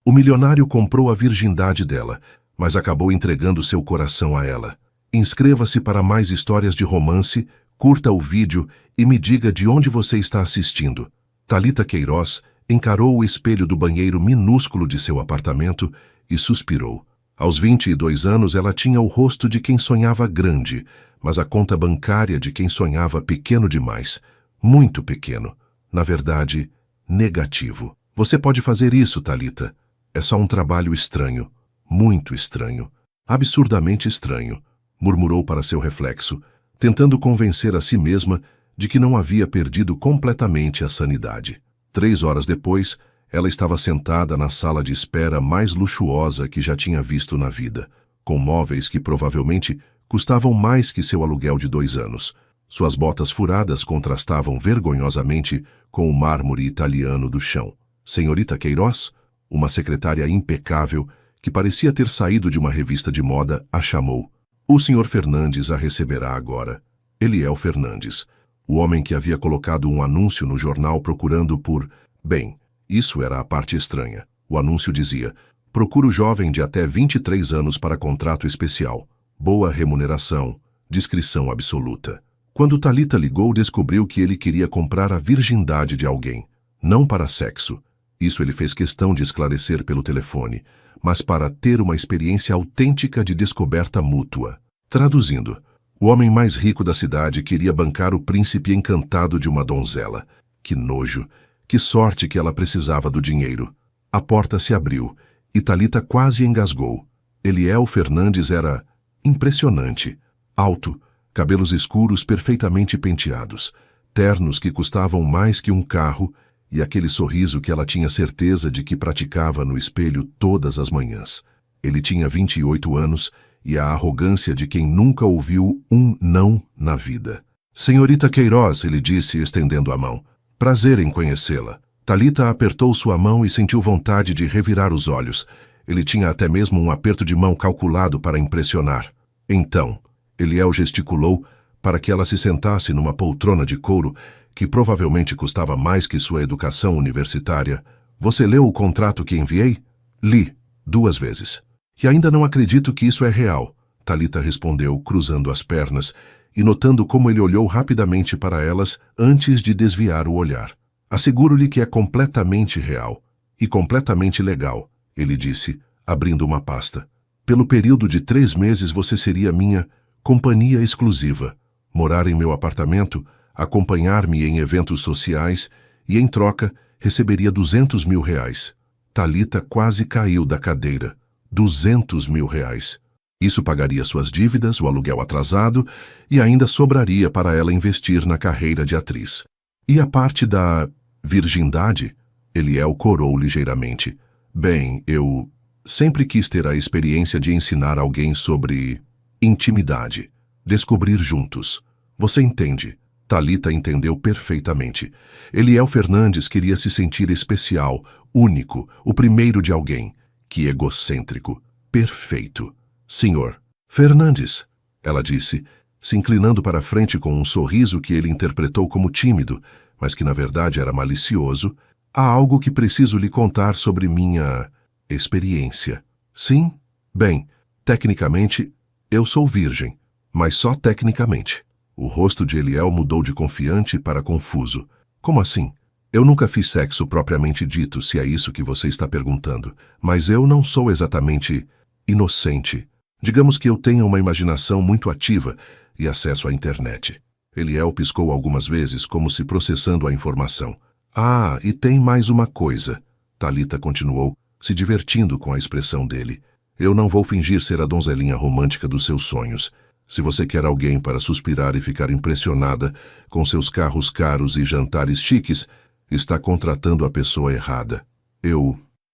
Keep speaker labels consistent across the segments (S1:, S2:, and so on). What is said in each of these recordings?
S1: O milionário comprou a virgindade dela, mas acabou entregando seu coração a ela. Inscreva-se para mais histórias de romance, curta o vídeo e me diga de onde você está assistindo. Thalita Queiroz encarou o espelho do banheiro minúsculo de seu apartamento e suspirou. Aos 22 anos ela tinha o rosto de quem sonhava grande, mas a conta bancária de quem sonhava pequeno demais. Muito pequeno. Na verdade, negativo. Você pode fazer isso, Thalita. É só um trabalho estranho. Muito estranho. Absurdamente estranho, murmurou para seu reflexo, tentando convencer a si mesma de que não havia perdido completamente a sanidade. 3 horas depois, ela estava sentada na sala de espera mais luxuosa que já tinha visto na vida, com móveis que provavelmente custavam mais que seu aluguel de 2 anos. Suas botas furadas contrastavam vergonhosamente com o mármore italiano do chão. Senhorita Queiroz, uma secretária impecável, que parecia ter saído de uma revista de moda, a chamou. O Sr. Fernandes a receberá agora. Eliel Fernandes, o homem que havia colocado um anúncio no jornal procurando por... Bem, isso era a parte estranha. O anúncio dizia: procuro jovem de até 23 anos para contrato especial. Boa remuneração. Discrição absoluta. Quando Thalita ligou, descobriu que ele queria comprar a virgindade de alguém. Não para sexo. Isso ele fez questão de esclarecer pelo telefone, mas para ter uma experiência autêntica de descoberta mútua. Traduzindo, o homem mais rico da cidade queria bancar o príncipe encantado de uma donzela. Que nojo! Que sorte que ela precisava do dinheiro. A porta se abriu e Thalita quase engasgou. Eliel Fernandes era impressionante. Alto, cabelos escuros perfeitamente penteados, ternos que custavam mais que um carro e aquele sorriso que ela tinha certeza de que praticava no espelho todas as manhãs. Ele tinha 28 anos e a arrogância de quem nunca ouviu um não na vida. Senhorita Queiroz, ele disse, estendendo a mão. Prazer em conhecê-la. Thalita apertou sua mão e sentiu vontade de revirar os olhos. Ele tinha até mesmo um aperto de mão calculado para impressionar. Então, Eliel gesticulou para que ela se sentasse numa poltrona de couro que provavelmente custava mais que sua educação universitária. Você leu o contrato que enviei? Li, 2 vezes. E ainda não acredito que isso é real, Thalita respondeu, cruzando as pernas e notando como ele olhou rapidamente para elas antes de desviar o olhar. Asseguro-lhe que é completamente real e completamente legal, ele disse, abrindo uma pasta. Pelo período de 3 meses você seria minha companhia exclusiva, morar em meu apartamento, acompanhar-me em eventos sociais e, em troca, receberia 200 mil reais. Thalita quase caiu da cadeira. 200 mil reais. Isso pagaria suas dívidas, o aluguel atrasado e ainda sobraria para ela investir na carreira de atriz. E a parte da virgindade? Eliel corou ligeiramente. Bem, eu sempre quis ter a experiência de ensinar alguém sobre intimidade. Descobrir juntos. Você entende? Thalita entendeu perfeitamente. Eliel Fernandes queria se sentir especial, único, o primeiro de alguém. Que egocêntrico. Perfeito. Senhor Fernandes, ela disse, se inclinando para a frente com um sorriso que ele interpretou como tímido, mas que na verdade era malicioso, há algo que preciso lhe contar sobre minha experiência. Sim? Bem, tecnicamente, eu sou virgem, mas só tecnicamente. O rosto de Eliel mudou de confiante para confuso. Como assim? Eu nunca fiz sexo propriamente dito, se é isso que você está perguntando, mas eu não sou exatamente inocente. Digamos que eu tenha uma imaginação muito ativa e acesso à internet. Eliel piscou algumas vezes, como se processando a informação. Ah, e tem mais uma coisa. Thalita continuou, se divertindo com a expressão dele. Eu não vou fingir ser a donzelinha romântica dos seus sonhos. Se você quer alguém para suspirar e ficar impressionada com seus carros caros e jantares chiques, está contratando a pessoa errada.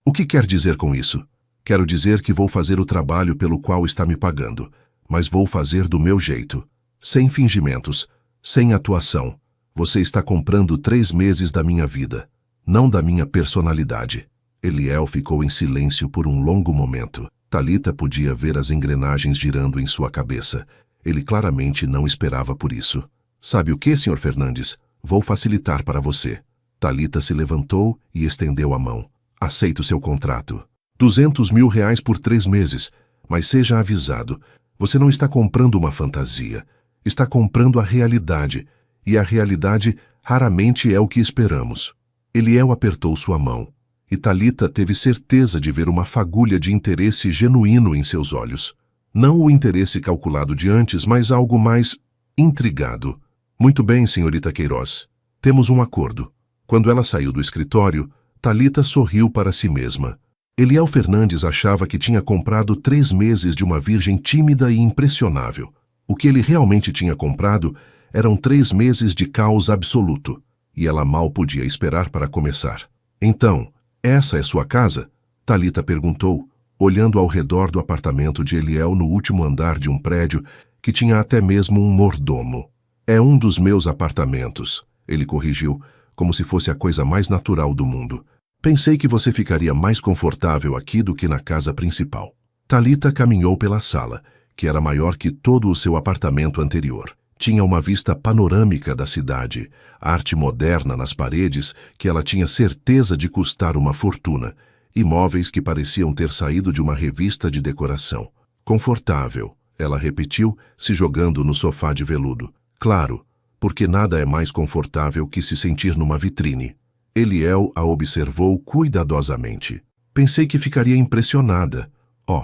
S1: O que quer dizer com isso? Quero dizer que vou fazer o trabalho pelo qual está me pagando, mas vou fazer do meu jeito. Sem fingimentos, sem atuação. Você está comprando 3 meses da minha vida, não da minha personalidade. Eliel ficou em silêncio por um longo momento. Thalita podia ver as engrenagens girando em sua cabeça. Ele claramente não esperava por isso. Sabe o que, Sr. Fernandes? Vou facilitar para você. Thalita se levantou e estendeu a mão. Aceito seu contrato. R$ 200.000 por 3 meses. Mas seja avisado, você não está comprando uma fantasia. Está comprando a realidade. E a realidade raramente é o que esperamos. Eliel apertou sua mão. E Talita teve certeza de ver uma fagulha de interesse genuíno em seus olhos. Não o interesse calculado de antes, mas algo mais intrigado. Muito bem, senhorita Queiroz. Temos um acordo. Quando ela saiu do escritório, Talita sorriu para si mesma. Eliel Fernandes achava que tinha comprado 3 meses de uma virgem tímida e impressionável. O que ele realmente tinha comprado eram 3 meses de caos absoluto. E ela mal podia esperar para começar. Então, essa é sua casa? Talita perguntou, olhando ao redor do apartamento de Eliel no último andar de um prédio que tinha até mesmo um mordomo. É um dos meus apartamentos, ele corrigiu, como se fosse a coisa mais natural do mundo. Pensei que você ficaria mais confortável aqui do que na casa principal. Talita caminhou pela sala, que era maior que todo o seu apartamento anterior. Tinha uma vista panorâmica da cidade, arte moderna nas paredes que ela tinha certeza de custar uma fortuna, e móveis que pareciam ter saído de uma revista de decoração. Confortável, ela repetiu, se jogando no sofá de veludo. Claro, porque nada é mais confortável que se sentir numa vitrine. Eliel a observou cuidadosamente. Pensei que ficaria impressionada.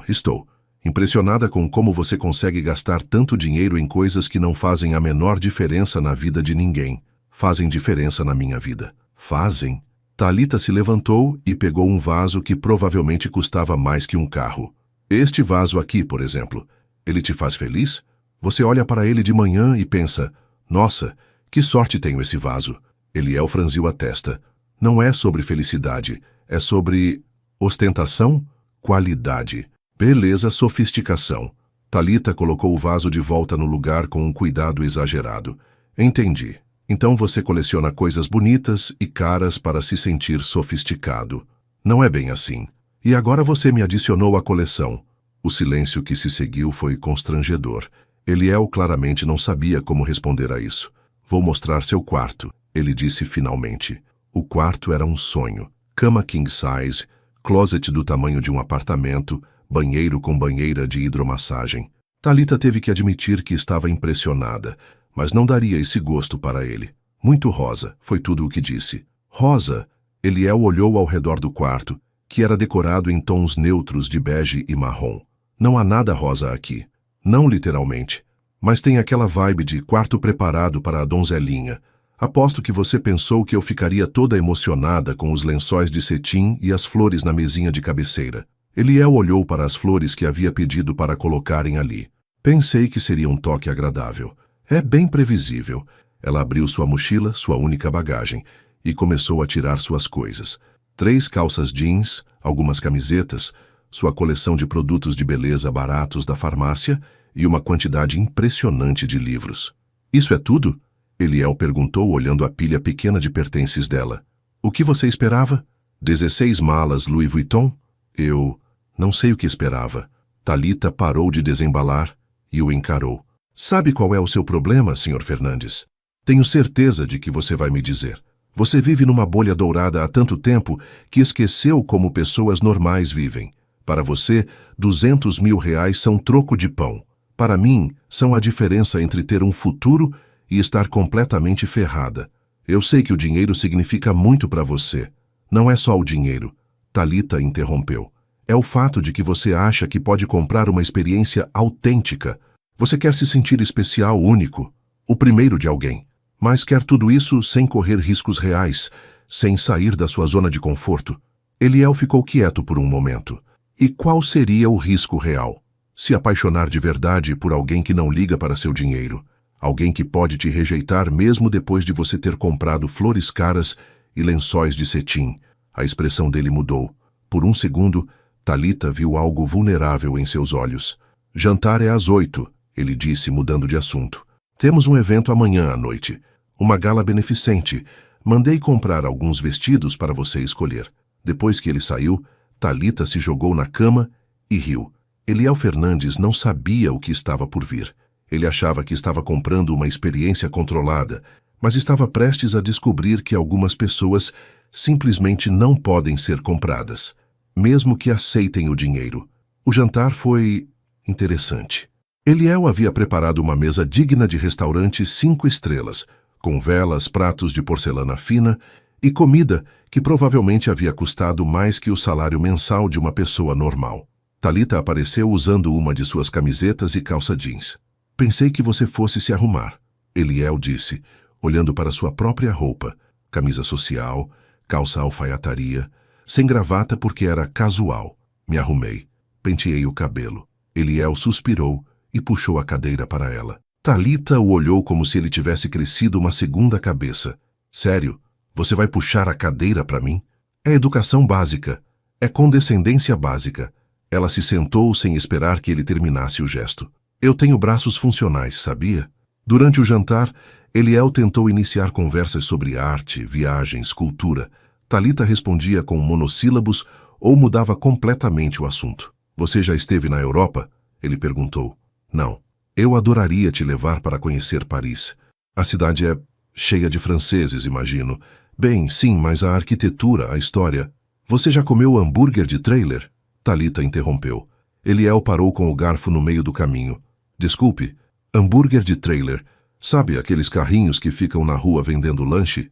S1: Estou. Impressionada com como você consegue gastar tanto dinheiro em coisas que não fazem a menor diferença na vida de ninguém. Fazem diferença na minha vida. Fazem? Talita se levantou e pegou um vaso que provavelmente custava mais que um carro. Este vaso aqui, por exemplo, ele te faz feliz? Você olha para ele de manhã e pensa, nossa, que sorte tenho esse vaso. Eliel franziu a testa. Não é sobre felicidade, é sobre ostentação, qualidade, beleza, sofisticação. Talita colocou o vaso de volta no lugar com um cuidado exagerado. Entendi. Então você coleciona coisas bonitas e caras para se sentir sofisticado. Não é bem assim. E agora você me adicionou à coleção. O silêncio que se seguiu foi constrangedor. Eliel claramente não sabia como responder a isso. Vou mostrar seu quarto, ele disse finalmente. O quarto era um sonho. Cama king size, closet do tamanho de um apartamento, banheiro com banheira de hidromassagem. Talita teve que admitir que estava impressionada, mas não daria esse gosto para ele. Muito rosa, foi tudo o que disse. Rosa? Eliel olhou ao redor do quarto, que era decorado em tons neutros de bege e marrom. Não há nada rosa aqui. Não literalmente. Mas tem aquela vibe de quarto preparado para a donzelinha. Aposto que você pensou que eu ficaria toda emocionada com os lençóis de cetim e as flores na mesinha de cabeceira. Eliel olhou para as flores que havia pedido para colocarem ali. Pensei que seria um toque agradável. É bem previsível. Ela abriu sua mochila, sua única bagagem, e começou a tirar suas coisas. 3 calças jeans, algumas camisetas, sua coleção de produtos de beleza baratos da farmácia e uma quantidade impressionante de livros. Isso é tudo? Eliel perguntou olhando a pilha pequena de pertences dela. O que você esperava? 16 malas Louis Vuitton? Eu não sei o que esperava. Talita parou de desembalar e o encarou. Sabe qual é o seu problema, Sr. Fernandes? Tenho certeza de que você vai me dizer. Você vive numa bolha dourada há tanto tempo que esqueceu como pessoas normais vivem. Para você, R$ 200.000 são troco de pão. Para mim, são a diferença entre ter um futuro e estar completamente ferrada. Eu sei que o dinheiro significa muito para você. Não é só o dinheiro. Talita interrompeu. É o fato de que você acha que pode comprar uma experiência autêntica. Você quer se sentir especial, único, o primeiro de alguém. Mas quer tudo isso sem correr riscos reais, sem sair da sua zona de conforto. Eliel ficou quieto por um momento. E qual seria o risco real? Se apaixonar de verdade por alguém que não liga para seu dinheiro. Alguém que pode te rejeitar mesmo depois de você ter comprado flores caras e lençóis de cetim. A expressão dele mudou. Por um segundo, Talita viu algo vulnerável em seus olhos. Jantar é às 8, ele disse, mudando de assunto. Temos um evento amanhã à noite. Uma gala beneficente. Mandei comprar alguns vestidos para você escolher. Depois que ele saiu, Talita se jogou na cama e riu. Eliel Fernandes não sabia o que estava por vir. Ele achava que estava comprando uma experiência controlada, mas estava prestes a descobrir que algumas pessoas simplesmente não podem ser compradas. mesmo que aceitem o dinheiro. O jantar foi interessante. Eliel havia preparado uma mesa digna de restaurante 5 estrelas, com velas, pratos de porcelana fina e comida que provavelmente havia custado mais que o salário mensal de uma pessoa normal. Thalita apareceu usando uma de suas camisetas e calça jeans. Pensei que você fosse se arrumar, Eliel disse, olhando para sua própria roupa, camisa social, calça alfaiataria, sem gravata porque era casual. Me arrumei, penteei o cabelo. Eliel suspirou e puxou a cadeira para ela. Thalita o olhou como se ele tivesse crescido uma segunda cabeça. Sério? Você vai puxar a cadeira para mim? É educação básica. É condescendência básica. Ela se sentou sem esperar que ele terminasse o gesto. Eu tenho braços funcionais, sabia? Durante o jantar, Eliel tentou iniciar conversas sobre arte, viagens, cultura. Thalita respondia com monossílabos ou mudava completamente o assunto. Você já esteve na Europa? Ele perguntou. Não. Eu adoraria te levar para conhecer Paris. A cidade é cheia de franceses, imagino. Bem, sim, mas a arquitetura, a história... Você já comeu hambúrguer de trailer? Thalita interrompeu. Eliel parou com o garfo no meio do caminho. Desculpe, hambúrguer de trailer. Sabe aqueles carrinhos que ficam na rua vendendo lanche?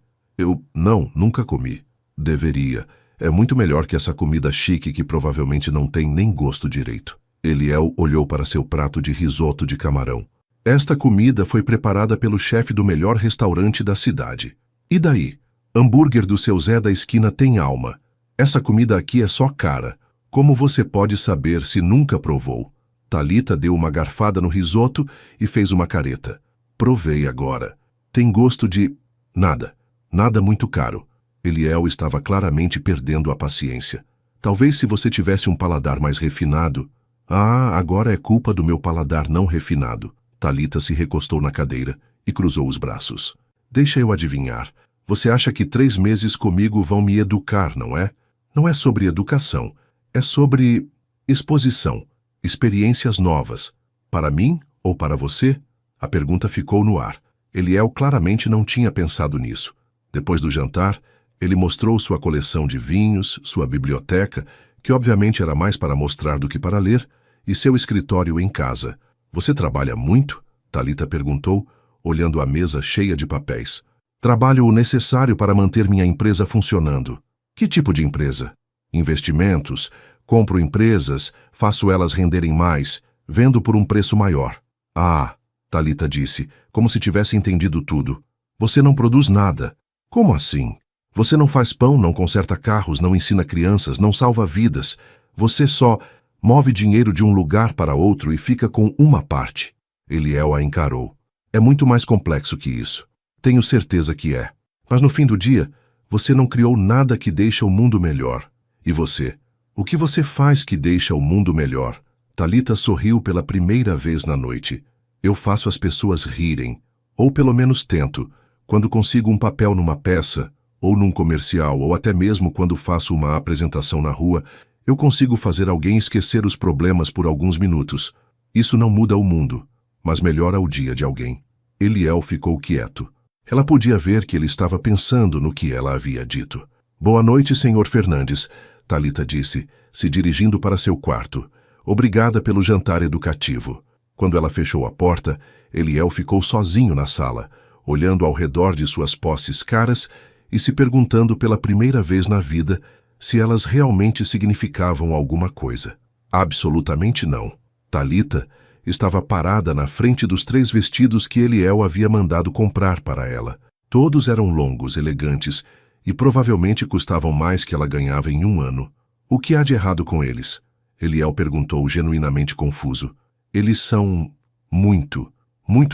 S1: Não, nunca comi. Deveria. É muito melhor que essa comida chique que provavelmente não tem nem gosto direito. Eliel olhou para seu prato de risoto de camarão. Esta comida foi preparada pelo chefe do melhor restaurante da cidade. E daí? Hambúrguer do seu Zé da esquina tem alma. Essa comida aqui é só cara. Como você pode saber se nunca provou? Thalita deu uma garfada no risoto e fez uma careta. Provei agora. Tem gosto de... nada. Nada muito caro. Eliel estava claramente perdendo a paciência. Talvez se você tivesse um paladar mais refinado... Ah, agora é culpa do meu paladar não refinado. Thalita se recostou na cadeira e cruzou os braços. Deixa eu adivinhar. Você acha que 3 meses comigo vão me educar, não é? Não é sobre educação. É sobre exposição, experiências novas. Para mim ou para você? A pergunta ficou no ar. Eliel claramente não tinha pensado nisso. Depois do jantar, ele mostrou sua coleção de vinhos, sua biblioteca, que obviamente era mais para mostrar do que para ler, e seu escritório em casa. Você trabalha muito? Thalita perguntou, olhando a mesa cheia de papéis. Trabalho o necessário para manter minha empresa funcionando. Que tipo de empresa? Investimentos, compro empresas, faço elas renderem mais, vendo por um preço maior. Ah, Thalita disse, como se tivesse entendido tudo. Você não produz nada. Como assim? Você não faz pão, não conserta carros, não ensina crianças, não salva vidas. Você só move dinheiro de um lugar para outro e fica com uma parte. Eliel a encarou. É muito mais complexo que isso. Tenho certeza que é. Mas no fim do dia, você não criou nada que deixa o mundo melhor. E você? O que você faz que deixa o mundo melhor? Thalita sorriu pela primeira vez na noite. Eu faço as pessoas rirem. Ou pelo menos tento. Quando consigo um papel numa peça, ou num comercial, ou até mesmo quando faço uma apresentação na rua, eu consigo fazer alguém esquecer os problemas por alguns minutos. Isso não muda o mundo, mas melhora o dia de alguém. Eliel ficou quieto. Ela podia ver que ele estava pensando no que ela havia dito. Boa noite, Sr. Fernandes, Thalita disse, se dirigindo para seu quarto. Obrigada pelo jantar educativo. Quando ela fechou a porta, Eliel ficou sozinho na sala, olhando ao redor de suas posses caras e se perguntando pela primeira vez na vida se elas realmente significavam alguma coisa. Absolutamente não. Thalita estava parada na frente dos 3 vestidos que Eliel havia mandado comprar para ela. Todos eram longos, elegantes e provavelmente custavam mais que ela ganhava em 1 ano. O que há de errado com eles? Eliel perguntou, genuinamente confuso. Eles são muito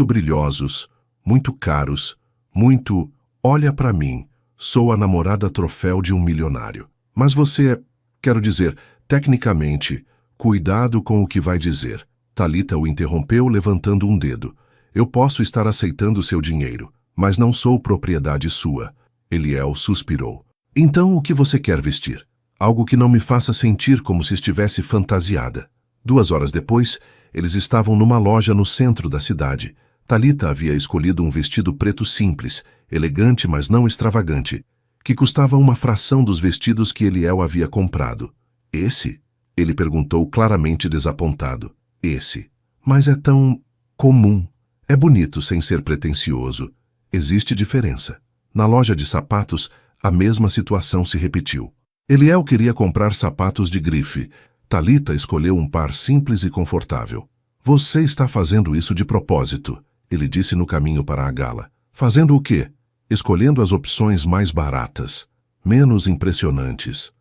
S1: brilhosos, muito caros, muito... Olha para mim, sou a namorada troféu de um milionário. Mas você é, quero dizer, tecnicamente, cuidado com o que vai dizer. Thalita o interrompeu levantando um dedo. Eu posso estar aceitando seu dinheiro, mas não sou propriedade sua. Eliel suspirou. Então o que você quer vestir? Algo que não me faça sentir como se estivesse fantasiada. 2 horas depois, eles estavam numa loja no centro da cidade. Thalita havia escolhido um vestido preto simples, elegante mas não extravagante, que custava uma fração dos vestidos que Eliel havia comprado. Esse? Ele perguntou claramente desapontado. Esse. Mas é tão comum. É bonito sem ser pretensioso. Existe diferença. Na loja de sapatos, a mesma situação se repetiu. Eliel queria comprar sapatos de grife. Thalita escolheu um par simples e confortável. Você está fazendo isso de propósito, ele disse no caminho para a gala. Fazendo o quê? Escolhendo as opções mais baratas, menos impressionantes.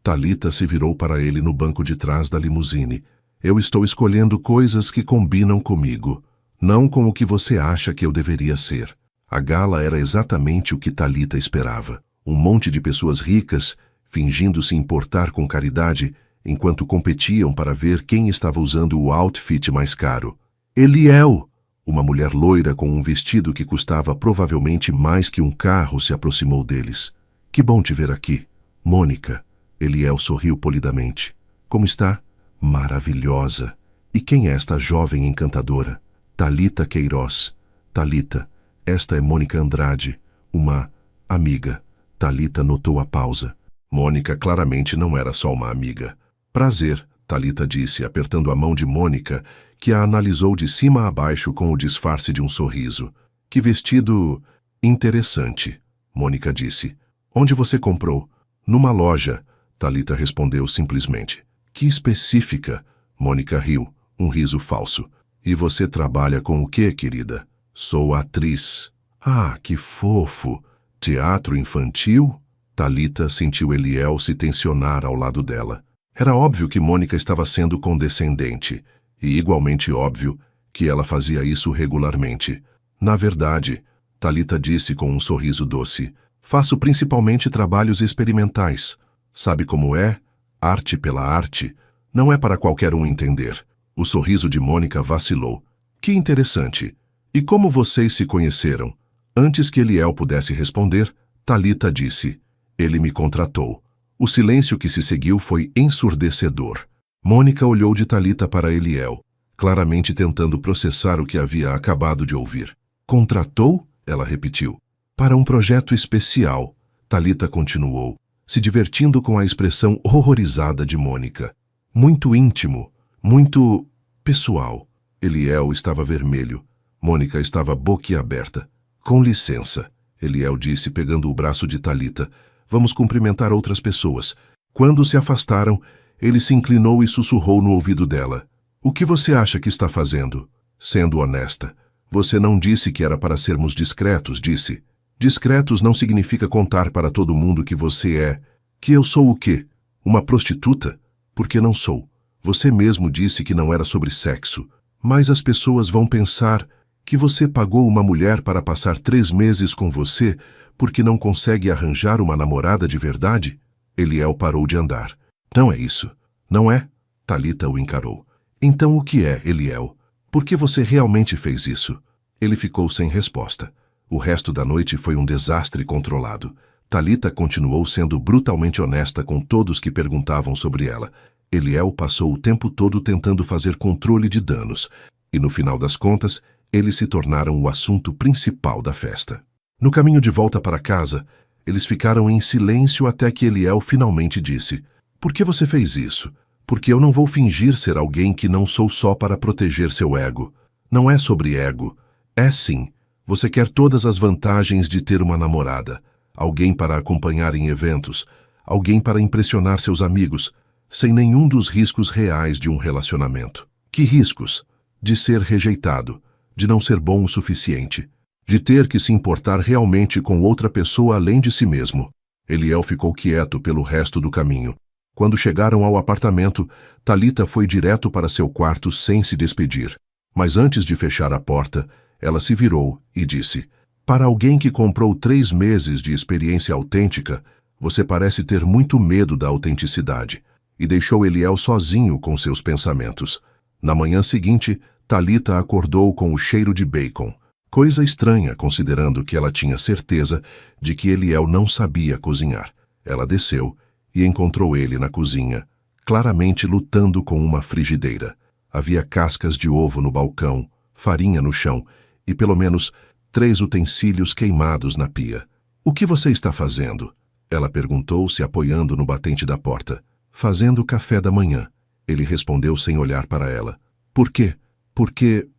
S1: Thalita se virou para ele no banco de trás da limusine. Eu estou escolhendo coisas que combinam comigo, não com o que você acha que eu deveria ser. A gala era exatamente o que Thalita esperava. Um monte de pessoas ricas, fingindo se importar com caridade, enquanto competiam para ver quem estava usando o outfit mais caro. Eliel! Uma mulher loira com um vestido que custava provavelmente mais que um carro se aproximou deles. Que bom te ver aqui. Mônica. Eliel sorriu polidamente. Como está? Maravilhosa. E quem é esta jovem encantadora? Thalita Queiroz. Thalita, esta é Mônica Andrade, uma amiga. Thalita notou a pausa. Mônica claramente não era só uma amiga. Prazer, Thalita disse, apertando a mão de Mônica, que a analisou de cima a baixo com o disfarce de um sorriso. Que vestido interessante, Mônica disse. Onde você comprou? Numa loja, Thalita respondeu simplesmente. Que específica, Mônica riu, um riso falso. E você trabalha com o quê, querida? Sou atriz. Ah, que fofo. Teatro infantil? Thalita sentiu Eliel se tensionar ao lado dela. Era óbvio que Mônica estava sendo condescendente, e igualmente óbvio que ela fazia isso regularmente. Na verdade, Thalita disse com um sorriso doce, faço principalmente trabalhos experimentais. Sabe como é? Arte pela arte. Não é para qualquer um entender. O sorriso de Mônica vacilou. Que interessante. E como vocês se conheceram? Antes que Eliel pudesse responder, Thalita disse, ele me contratou. O silêncio que se seguiu foi ensurdecedor. Mônica olhou de Thalita para Eliel, claramente tentando processar o que havia acabado de ouvir. Contratou? Ela repetiu. Para um projeto especial, Thalita continuou, se divertindo com a expressão horrorizada de Mônica. Muito íntimo, muito pessoal. Eliel estava vermelho. Mônica estava boquiaberta. Com licença, Eliel disse pegando o braço de Thalita. Vamos cumprimentar outras pessoas. Quando se afastaram, ele se inclinou e sussurrou no ouvido dela. O que você acha que está fazendo? Sendo honesta. Você não disse que era para sermos discretos, disse. Discretos não significa contar para todo mundo que você é. Que eu sou o quê? Uma prostituta? Porque não sou. Você mesmo disse que não era sobre sexo. Mas as pessoas vão pensar que você pagou uma mulher para passar 3 meses com você porque não consegue arranjar uma namorada de verdade? Eliel parou de andar. Não é isso. Não é? Thalita o encarou. Então o que é, Eliel? Por que você realmente fez isso? Ele ficou sem resposta. O resto da noite foi um desastre controlado. Thalita continuou sendo brutalmente honesta com todos que perguntavam sobre ela. Eliel passou o tempo todo tentando fazer controle de danos. E no final das contas, eles se tornaram o assunto principal da festa. No caminho de volta para casa, eles ficaram em silêncio até que Eliel finalmente disse, por que você fez isso? Porque eu não vou fingir ser alguém que não sou só para proteger seu ego. Não é sobre ego. É sim. Você quer todas as vantagens de ter uma namorada, alguém para acompanhar em eventos, alguém para impressionar seus amigos, sem nenhum dos riscos reais de um relacionamento. Que riscos? De ser rejeitado, de não ser bom o suficiente, de ter que se importar realmente com outra pessoa além de si mesmo. Eliel ficou quieto pelo resto do caminho. Quando chegaram ao apartamento, Thalita foi direto para seu quarto sem se despedir. Mas antes de fechar a porta, ela se virou e disse, para alguém que comprou 3 meses de experiência autêntica, você parece ter muito medo da autenticidade. E deixou Eliel sozinho com seus pensamentos. Na manhã seguinte, Thalita acordou com o cheiro de bacon. Coisa estranha, considerando que ela tinha certeza de que Eliel não sabia cozinhar. Ela desceu e encontrou ele na cozinha, claramente lutando com uma frigideira. Havia cascas de ovo no balcão, farinha no chão e pelo menos 3 utensílios queimados na pia. O que você está fazendo? Ela perguntou, se apoiando no batente da porta. Fazendo café da manhã. Ele respondeu sem olhar para ela. Por quê? Porque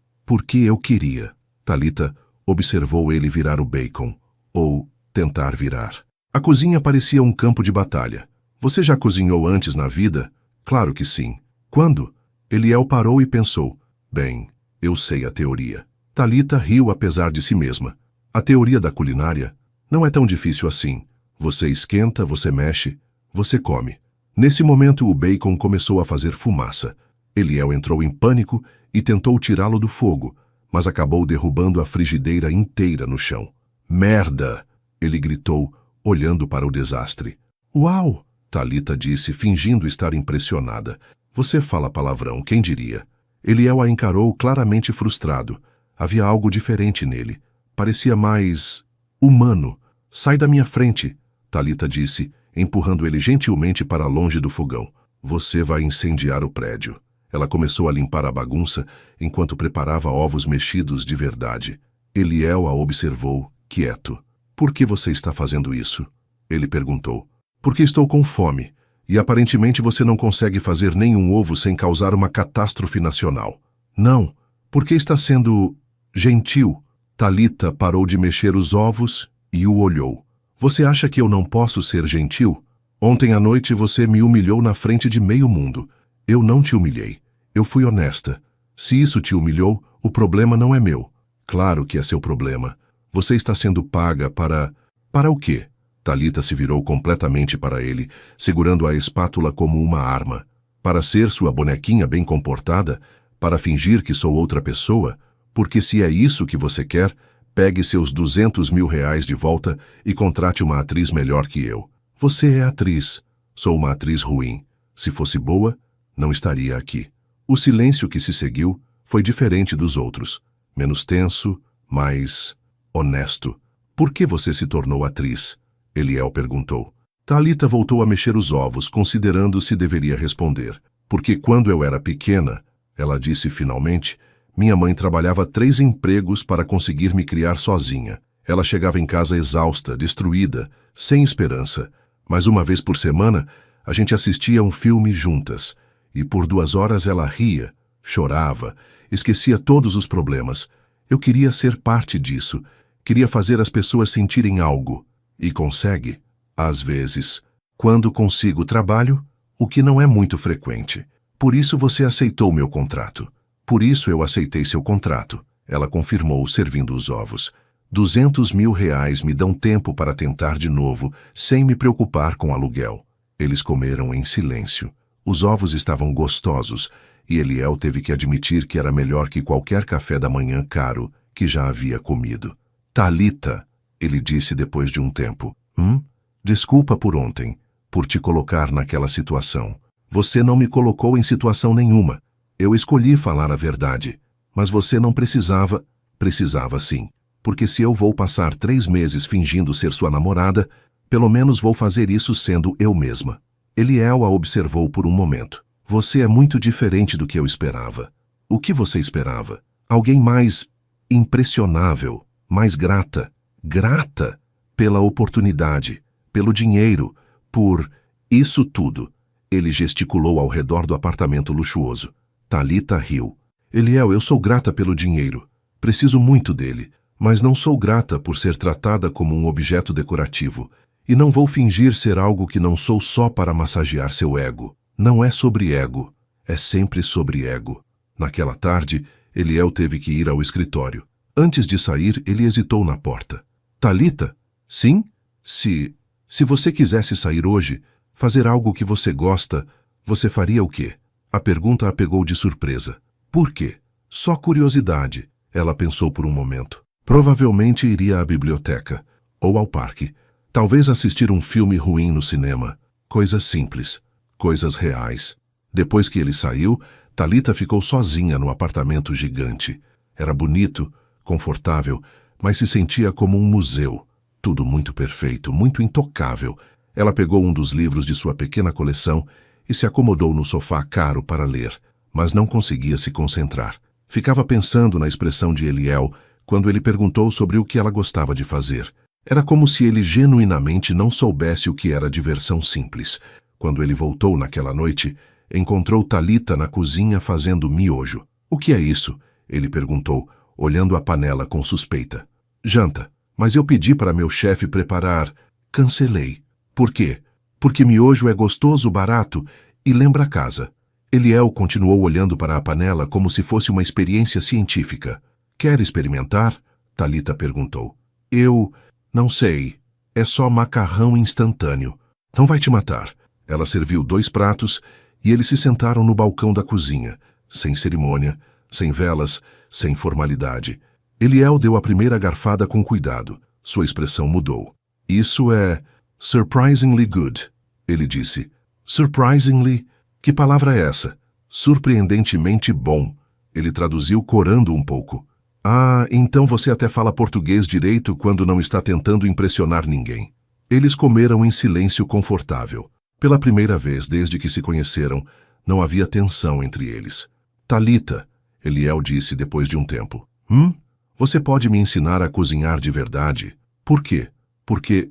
S1: eu queria. Thalita observou ele virar o bacon. Ou tentar virar. A cozinha parecia um campo de batalha. Você já cozinhou antes na vida? Claro que sim. Quando? Eliel parou e pensou. Bem, eu sei a teoria. Thalita riu apesar de si mesma. A teoria da culinária não é tão difícil assim. Você esquenta, você mexe, você come. Nesse momento o bacon começou a fazer fumaça. Eliel entrou em pânico e tentou tirá-lo do fogo, mas acabou derrubando a frigideira inteira no chão. Merda! Ele gritou, olhando para o desastre. Uau! Thalita disse, fingindo estar impressionada. Você fala palavrão, quem diria? Eliel a encarou claramente frustrado. Havia algo diferente nele. Parecia mais humano. Sai da minha frente, Thalita disse, empurrando ele gentilmente para longe do fogão. Você vai incendiar o prédio. Ela começou a limpar a bagunça enquanto preparava ovos mexidos de verdade. Eliel a observou, quieto. Por que você está fazendo isso? Ele perguntou. Porque estou com fome. E aparentemente você não consegue fazer nenhum ovo sem causar uma catástrofe nacional. Não, porque está sendo gentil. Thalita parou de mexer os ovos e o olhou. Você acha que eu não posso ser gentil? Ontem à noite você me humilhou na frente de meio mundo. Eu não te humilhei. Eu fui honesta. Se isso te humilhou, o problema não é meu. Claro que é seu problema. Você está sendo paga para... Para o quê? Thalita se virou completamente para ele, segurando a espátula como uma arma. Para ser sua bonequinha bem comportada? Para fingir que sou outra pessoa? Porque se é isso que você quer, pegue seus 200 mil reais de volta e contrate uma atriz melhor que eu. Você é atriz. Sou uma atriz ruim. Se fosse boa, não estaria aqui. O silêncio que se seguiu foi diferente dos outros. Menos tenso, mais honesto. Por que você se tornou atriz? Eliel perguntou. Thalita voltou a mexer os ovos, considerando se deveria responder. Porque quando eu era pequena, ela disse finalmente, minha mãe trabalhava 3 empregos para conseguir me criar sozinha. Ela chegava em casa exausta, destruída, sem esperança. Mas uma vez por semana, a gente assistia um filme juntas. E por 2 horas ela ria, chorava, esquecia todos os problemas. Eu queria ser parte disso. Queria fazer as pessoas sentirem algo. E consegue, às vezes. Quando consigo trabalho, o que não é muito frequente. Por isso você aceitou meu contrato. Por isso eu aceitei seu contrato. Ela confirmou, servindo os ovos. 200 mil reais me dão tempo para tentar de novo, sem me preocupar com aluguel. Eles comeram em silêncio. Os ovos estavam gostosos, e Eliel teve que admitir que era melhor que qualquer café da manhã caro que já havia comido. Thalita, ele disse depois de um tempo. Desculpa por ontem, por te colocar naquela situação. Você não me colocou em situação nenhuma. Eu escolhi falar a verdade. Mas você não precisava. Precisava sim. Porque se eu vou passar 3 meses fingindo ser sua namorada, pelo menos vou fazer isso sendo eu mesma. Eliel a observou por um momento. Você é muito diferente do que eu esperava. O que você esperava? Alguém mais impressionável, mais grata. Grata pela oportunidade, pelo dinheiro, por isso tudo. Ele gesticulou ao redor do apartamento luxuoso. Thalita riu. Eliel, eu sou grata pelo dinheiro. Preciso muito dele, mas não sou grata por ser tratada como um objeto decorativo. E não vou fingir ser algo que não sou só para massagear seu ego. Não é sobre ego, é sempre sobre ego. Naquela tarde, Eliel teve que ir ao escritório. Antes de sair, ele hesitou na porta. Thalita? Sim? Se você quisesse sair hoje, fazer algo que você gosta, você faria o quê? A pergunta a pegou de surpresa. Por quê? Só curiosidade. Ela pensou por um momento. Provavelmente iria à biblioteca, ou ao parque. Talvez assistir um filme ruim no cinema. Coisas simples, coisas reais. Depois que ele saiu, Thalita ficou sozinha no apartamento gigante. Era bonito, confortável, mas se sentia como um museu. Tudo muito perfeito, muito intocável. Ela pegou um dos livros de sua pequena coleção e se acomodou no sofá caro para ler, mas não conseguia se concentrar. Ficava pensando na expressão de Eliel quando ele perguntou sobre o que ela gostava de fazer. Era como se ele genuinamente não soubesse o que era diversão simples, Quando ele voltou naquela noite, encontrou Thalita na cozinha fazendo miojo. O que é isso? Ele perguntou, olhando a panela com suspeita. Janta, mas eu pedi para meu chefe preparar. Cancelei. Por quê? Porque miojo é gostoso, barato e lembra casa. Eliel continuou olhando para a panela como se fosse uma experiência científica. Quer experimentar? Thalita perguntou. Eu... não sei. É só macarrão instantâneo. Não vai te matar. Ela serviu 2 pratos e eles se sentaram no balcão da cozinha, sem cerimônia, sem velas, sem formalidade. Eliel deu a primeira garfada com cuidado. Sua expressão mudou. Isso é surprisingly good, ele disse. Surprisingly? Que palavra é essa? Surpreendentemente bom. Ele traduziu corando um pouco. Ah, então você até fala português direito quando não está tentando impressionar ninguém. Eles comeram em silêncio confortável. Pela primeira vez desde que se conheceram, não havia tensão entre eles. Thalita, Eliel disse depois de um tempo. Você pode me ensinar a cozinhar de verdade? Por quê? Porque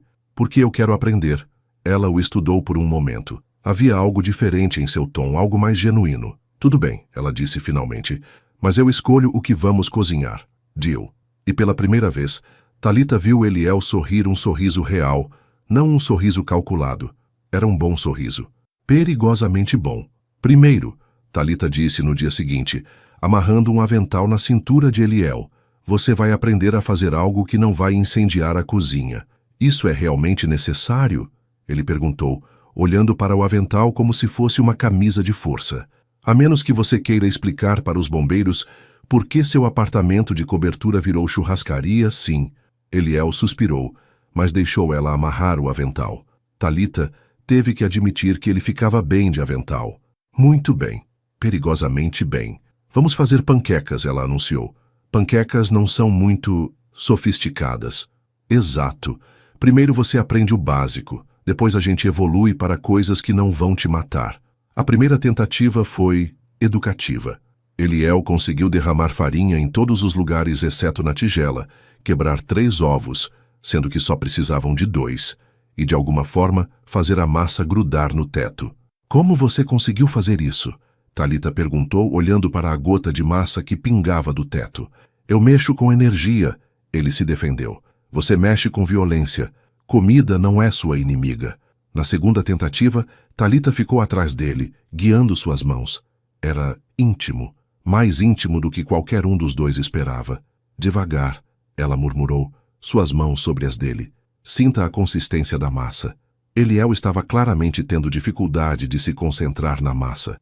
S1: eu quero aprender. Ela o estudou por um momento. Havia algo diferente em seu tom, algo mais genuíno. Tudo bem, ela disse finalmente, mas eu escolho o que vamos cozinhar. Deal. E pela primeira vez, Thalita viu Eliel sorrir um sorriso real, não um sorriso calculado. Era um bom sorriso. Perigosamente bom. Primeiro, Thalita disse no dia seguinte, amarrando um avental na cintura de Eliel, você vai aprender a fazer algo que não vai incendiar a cozinha. Isso é realmente necessário? Ele perguntou, olhando para o avental como se fosse uma camisa de força. A menos que você queira explicar para os bombeiros por que seu apartamento de cobertura virou churrascaria, sim. Eliel suspirou, mas deixou ela amarrar o avental. Thalita teve que admitir que ele ficava bem de avental. Muito bem. Perigosamente bem. Vamos fazer panquecas, ela anunciou. Panquecas não são muito sofisticadas. Exato. Primeiro você aprende o básico, depois a gente evolui para coisas que não vão te matar. A primeira tentativa foi educativa. Eliel conseguiu derramar farinha em todos os lugares exceto na tigela, quebrar 3 ovos, sendo que só precisavam de 2, e de alguma forma fazer a massa grudar no teto. Como você conseguiu fazer isso? Thalita perguntou, olhando para a gota de massa que pingava do teto. Eu mexo com energia, ele se defendeu. Você mexe com violência. Comida não é sua inimiga. Na segunda tentativa, Thalita ficou atrás dele, guiando suas mãos. Era íntimo, mais íntimo do que qualquer um dos dois esperava. Devagar, ela murmurou, suas mãos sobre as dele. Sinta a consistência da massa. Eliel estava claramente tendo dificuldade de se concentrar na massa.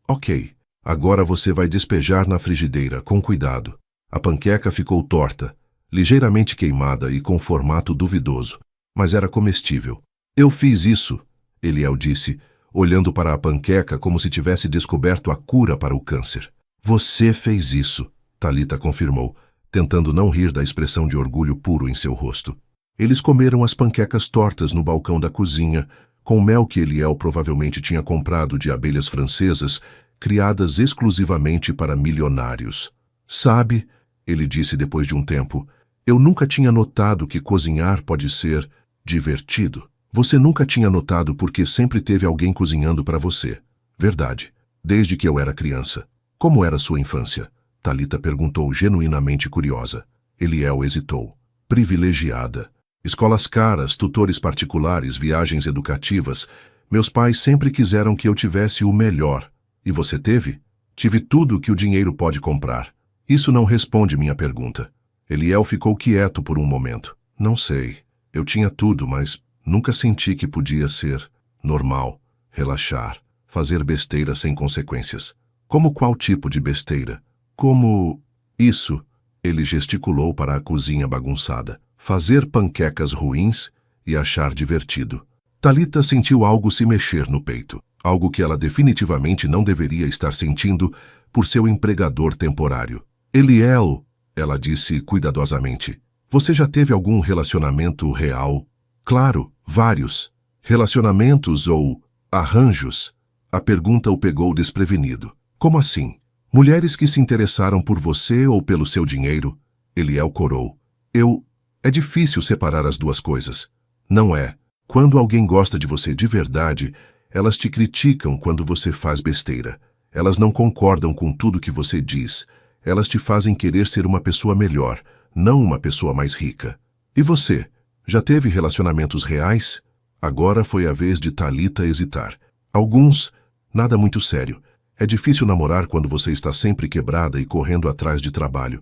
S1: Ok. Agora você vai despejar na frigideira, com cuidado. A panqueca ficou torta, ligeiramente queimada e com formato duvidoso, mas era comestível. Eu fiz isso, Eliel disse, olhando para a panqueca como se tivesse descoberto a cura para o câncer. Você fez isso, Thalita confirmou, tentando não rir da expressão de orgulho puro em seu rosto. Eles comeram as panquecas tortas no balcão da cozinha, com mel que Eliel provavelmente tinha comprado de abelhas francesas, criadas exclusivamente para milionários. Sabe, ele disse depois de um tempo, eu nunca tinha notado que cozinhar pode ser divertido. Você nunca tinha notado porque sempre teve alguém cozinhando para você. Verdade. Desde que eu era criança. Como era sua infância? Thalita perguntou genuinamente curiosa. Eliel hesitou. Privilegiada. Escolas caras, tutores particulares, viagens educativas. Meus pais sempre quiseram que eu tivesse o melhor. E você teve? Tive tudo que o dinheiro pode comprar. Isso não responde minha pergunta. Eliel ficou quieto por um momento. Não sei. Eu tinha tudo, mas nunca senti que podia ser normal, relaxar, fazer besteira sem consequências. Como qual tipo de besteira? Como isso, ele gesticulou para a cozinha bagunçada. Fazer panquecas ruins e achar divertido. Thalita sentiu algo se mexer no peito, algo que ela definitivamente não deveria estar sentindo por seu empregador temporário. Eliel, ela disse cuidadosamente, você já teve algum relacionamento real? Claro, vários. Relacionamentos ou arranjos? A pergunta o pegou desprevenido. Como assim? Mulheres que se interessaram por você ou pelo seu dinheiro? Eliel corou. É difícil separar as duas coisas. Não é. Quando alguém gosta de você de verdade, elas te criticam quando você faz besteira. Elas não concordam com tudo que você diz. Elas te fazem querer ser uma pessoa melhor, não uma pessoa mais rica. E você? Já teve relacionamentos reais? Agora foi a vez de Thalita hesitar. Alguns, nada muito sério. É difícil namorar quando você está sempre quebrada e correndo atrás de trabalho.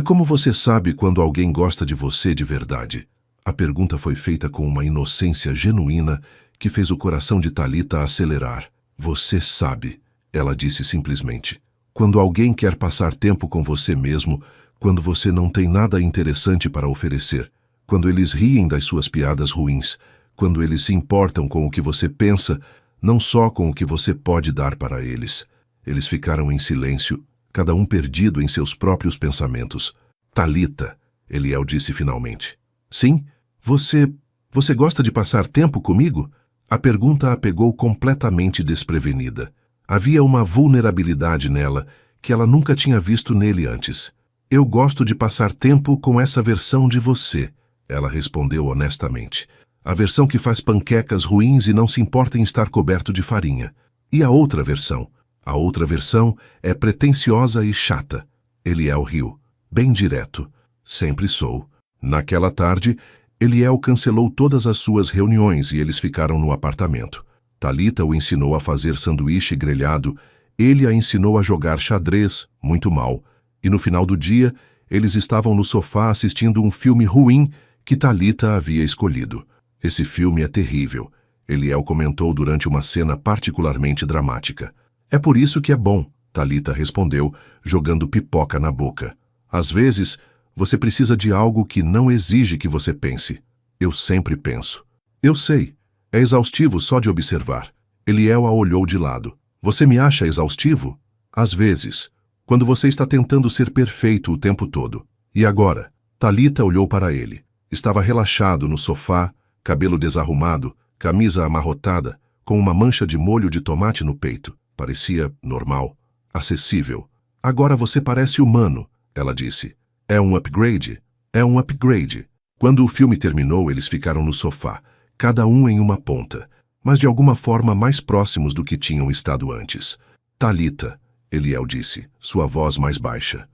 S1: Como você sabe quando alguém gosta de você de verdade? A pergunta foi feita com uma inocência genuína que fez o coração de Thalita acelerar. Você sabe, ela disse simplesmente. Quando alguém quer passar tempo com você mesmo, quando você não tem nada interessante para oferecer, quando eles riem das suas piadas ruins, quando eles se importam com o que você pensa, não só com o que você pode dar para eles. Eles ficaram em silêncio, cada um perdido em seus próprios pensamentos. Thalita, Eliel disse finalmente. Sim? Você gosta de passar tempo comigo? A pergunta a pegou completamente desprevenida. Havia uma vulnerabilidade nela que ela nunca tinha visto nele antes. Eu gosto de passar tempo com essa versão de você, ela respondeu honestamente. A versão que faz panquecas ruins e não se importa em estar coberto de farinha. E a outra versão? A outra versão é pretensiosa e chata. Eliel riu. Bem direto. Sempre sou. Naquela tarde, Eliel cancelou todas as suas reuniões e eles ficaram no apartamento. Thalita o ensinou a fazer sanduíche grelhado, ele a ensinou a jogar xadrez, muito mal, e no final do dia, eles estavam no sofá assistindo um filme ruim que Thalita havia escolhido. Esse filme é terrível, Eliel comentou durante uma cena particularmente dramática. É por isso que é bom, Thalita respondeu, jogando pipoca na boca. Às vezes, você precisa de algo que não exige que você pense. Eu sempre penso. Eu sei. É exaustivo só de observar. Eliel a olhou de lado. Você me acha exaustivo? Às vezes. Quando você está tentando ser perfeito o tempo todo. E agora? Thalita olhou para ele. Estava relaxado no sofá, cabelo desarrumado, camisa amarrotada, com uma mancha de molho de tomate no peito. Parecia normal, acessível. Agora você parece humano, ela disse. É um upgrade? É um upgrade. Quando o filme terminou, eles ficaram no sofá, cada um em uma ponta, mas de alguma forma mais próximos do que tinham estado antes. Thalita, Eliel disse, sua voz mais baixa.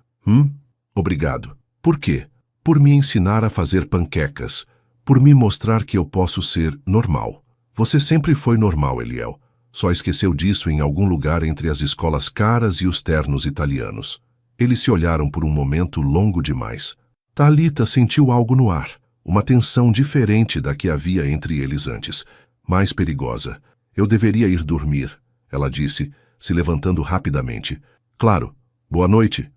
S1: Obrigado. Por quê? Por me ensinar a fazer panquecas, por me mostrar que eu posso ser normal. Você sempre foi normal, Eliel. Só esqueceu disso em algum lugar entre as escolas caras e os ternos italianos. Eles se olharam por um momento longo demais. Thalita sentiu algo no ar, uma tensão diferente da que havia entre eles antes, mais perigosa. Eu deveria ir dormir, ela disse, se levantando rapidamente. Claro, boa noite,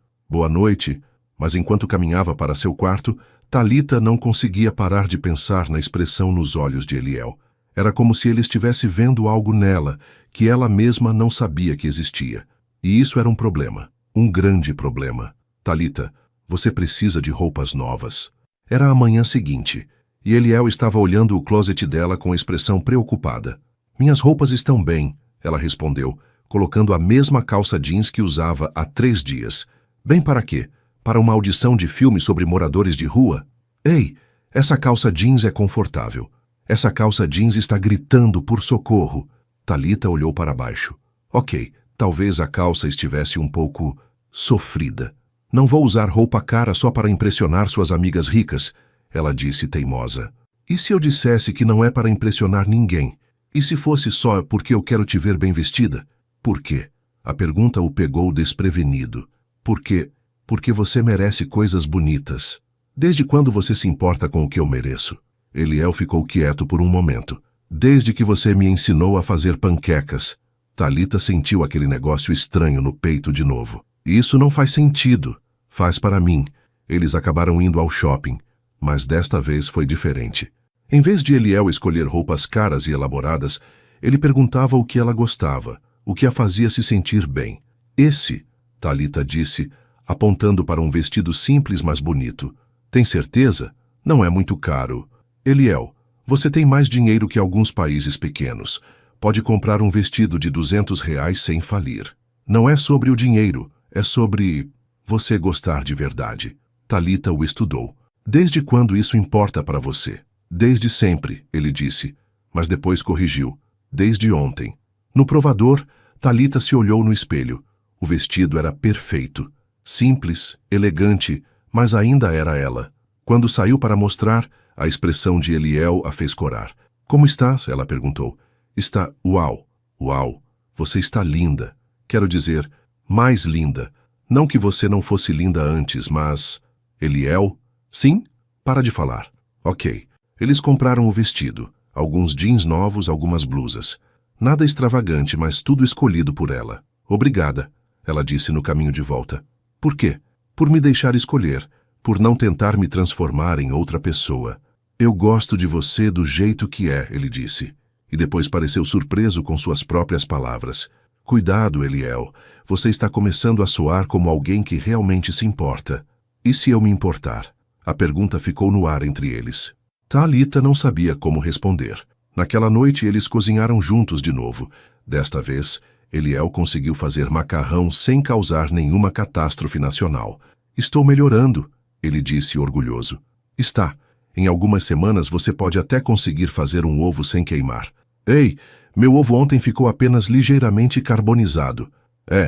S1: mas enquanto caminhava para seu quarto, Thalita não conseguia parar de pensar na expressão nos olhos de Eliel. Era como se ele estivesse vendo algo nela que ela mesma não sabia que existia. E isso era um problema. Um grande problema. Thalita, você precisa de roupas novas. Era a manhã seguinte, e Eliel estava olhando o closet dela com expressão preocupada. Minhas roupas estão bem, ela respondeu, colocando a mesma calça jeans que usava há 3 dias. Bem para quê? Para uma audição de filme sobre moradores de rua? Ei, essa calça jeans é confortável. Essa calça jeans está gritando por socorro. Thalita olhou para baixo. Ok, talvez a calça estivesse um pouco sofrida. Não vou usar roupa cara só para impressionar suas amigas ricas, ela disse teimosa. E se eu dissesse que não é para impressionar ninguém? E se fosse só porque eu quero te ver bem vestida? Por quê? A pergunta o pegou desprevenido. Por quê? Porque você merece coisas bonitas. Desde quando você se importa com o que eu mereço? Eliel ficou quieto por um momento. Desde que você me ensinou a fazer panquecas. Thalita sentiu aquele negócio estranho no peito de novo. Isso não faz sentido. Faz para mim. Eles acabaram indo ao shopping, mas desta vez foi diferente. Em vez de Eliel escolher roupas caras e elaboradas, ele perguntava o que ela gostava, o que a fazia se sentir bem. Esse, Thalita disse, apontando para um vestido simples mas bonito. Tem certeza? Não é muito caro. Eliel, você tem mais dinheiro que alguns países pequenos. Pode comprar um vestido de R$ 200 sem falir. Não é sobre o dinheiro, é sobre você gostar de verdade. Thalita o estudou. Desde quando isso importa para você? Desde sempre, ele disse. mas depois corrigiu. Desde ontem. No provador, Thalita se olhou no espelho. O vestido era perfeito. Simples, elegante, mas ainda era ela. Quando saiu para mostrar, a expressão de Eliel a fez corar. Como estás? Ela perguntou. Está... Uau! Uau! Você está linda. Quero dizer, mais linda. Não que você não fosse linda antes, mas... Eliel? Sim? Para de falar. Ok. Eles compraram o vestido. Alguns jeans novos, algumas blusas. Nada extravagante, mas tudo escolhido por ela. Obrigada, ela disse no caminho de volta. Por quê? Por me deixar escolher. Por não tentar me transformar em outra pessoa. Eu gosto de você do jeito que é, ele disse. E depois pareceu surpreso com suas próprias palavras. Cuidado, Eliel. Você está começando a soar como alguém que realmente se importa. E se eu me importar? A pergunta ficou no ar entre eles. Thalita não sabia como responder. Naquela noite eles cozinharam juntos de novo. Desta vez, Eliel conseguiu fazer macarrão sem causar nenhuma catástrofe nacional. Estou melhorando, ele disse orgulhoso. Está. Em algumas semanas você pode até conseguir fazer um ovo sem queimar. Ei, meu ovo ontem ficou apenas ligeiramente carbonizado.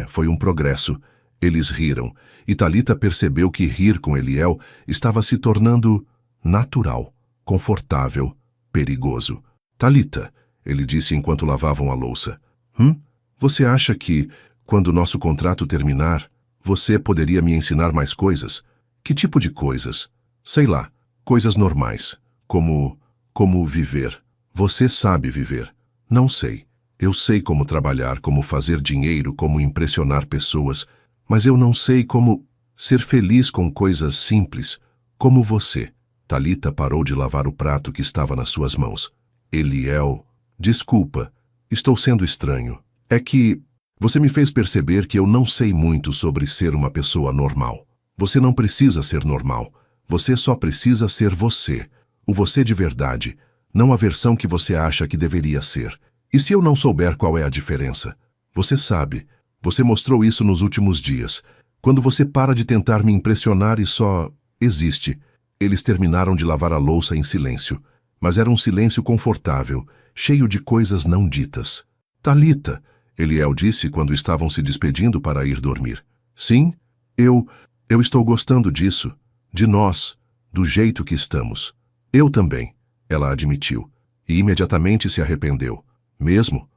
S1: Foi um progresso. Eles riram, e Thalita percebeu que rir com Eliel estava se tornando natural, confortável, perigoso. Thalita, ele disse enquanto lavavam a louça. Você acha que, quando nosso contrato terminar, você poderia me ensinar mais coisas? Que tipo de coisas? Sei lá, coisas normais, como viver. Você sabe viver. Não sei. Eu sei como trabalhar, como fazer dinheiro, como impressionar pessoas, mas eu não sei como ser feliz com coisas simples, como você. Thalita parou de lavar o prato que estava nas suas mãos. Eliel, desculpa, estou sendo estranho. É que você me fez perceber que eu não sei muito sobre ser uma pessoa normal. Você não precisa ser normal. Você só precisa ser você. O você de verdade, não a versão que você acha que deveria ser. E se eu não souber qual é a diferença? Você sabe. Você mostrou isso nos últimos dias. Quando você para de tentar me impressionar e só existe. Eles terminaram de lavar a louça em silêncio. Mas era um silêncio confortável, cheio de coisas não ditas. Thalita, Eliel disse quando estavam se despedindo para ir dormir. Sim, eu estou gostando disso, de nós, do jeito que estamos. Eu também, ela admitiu, e imediatamente se arrependeu. Mesmo.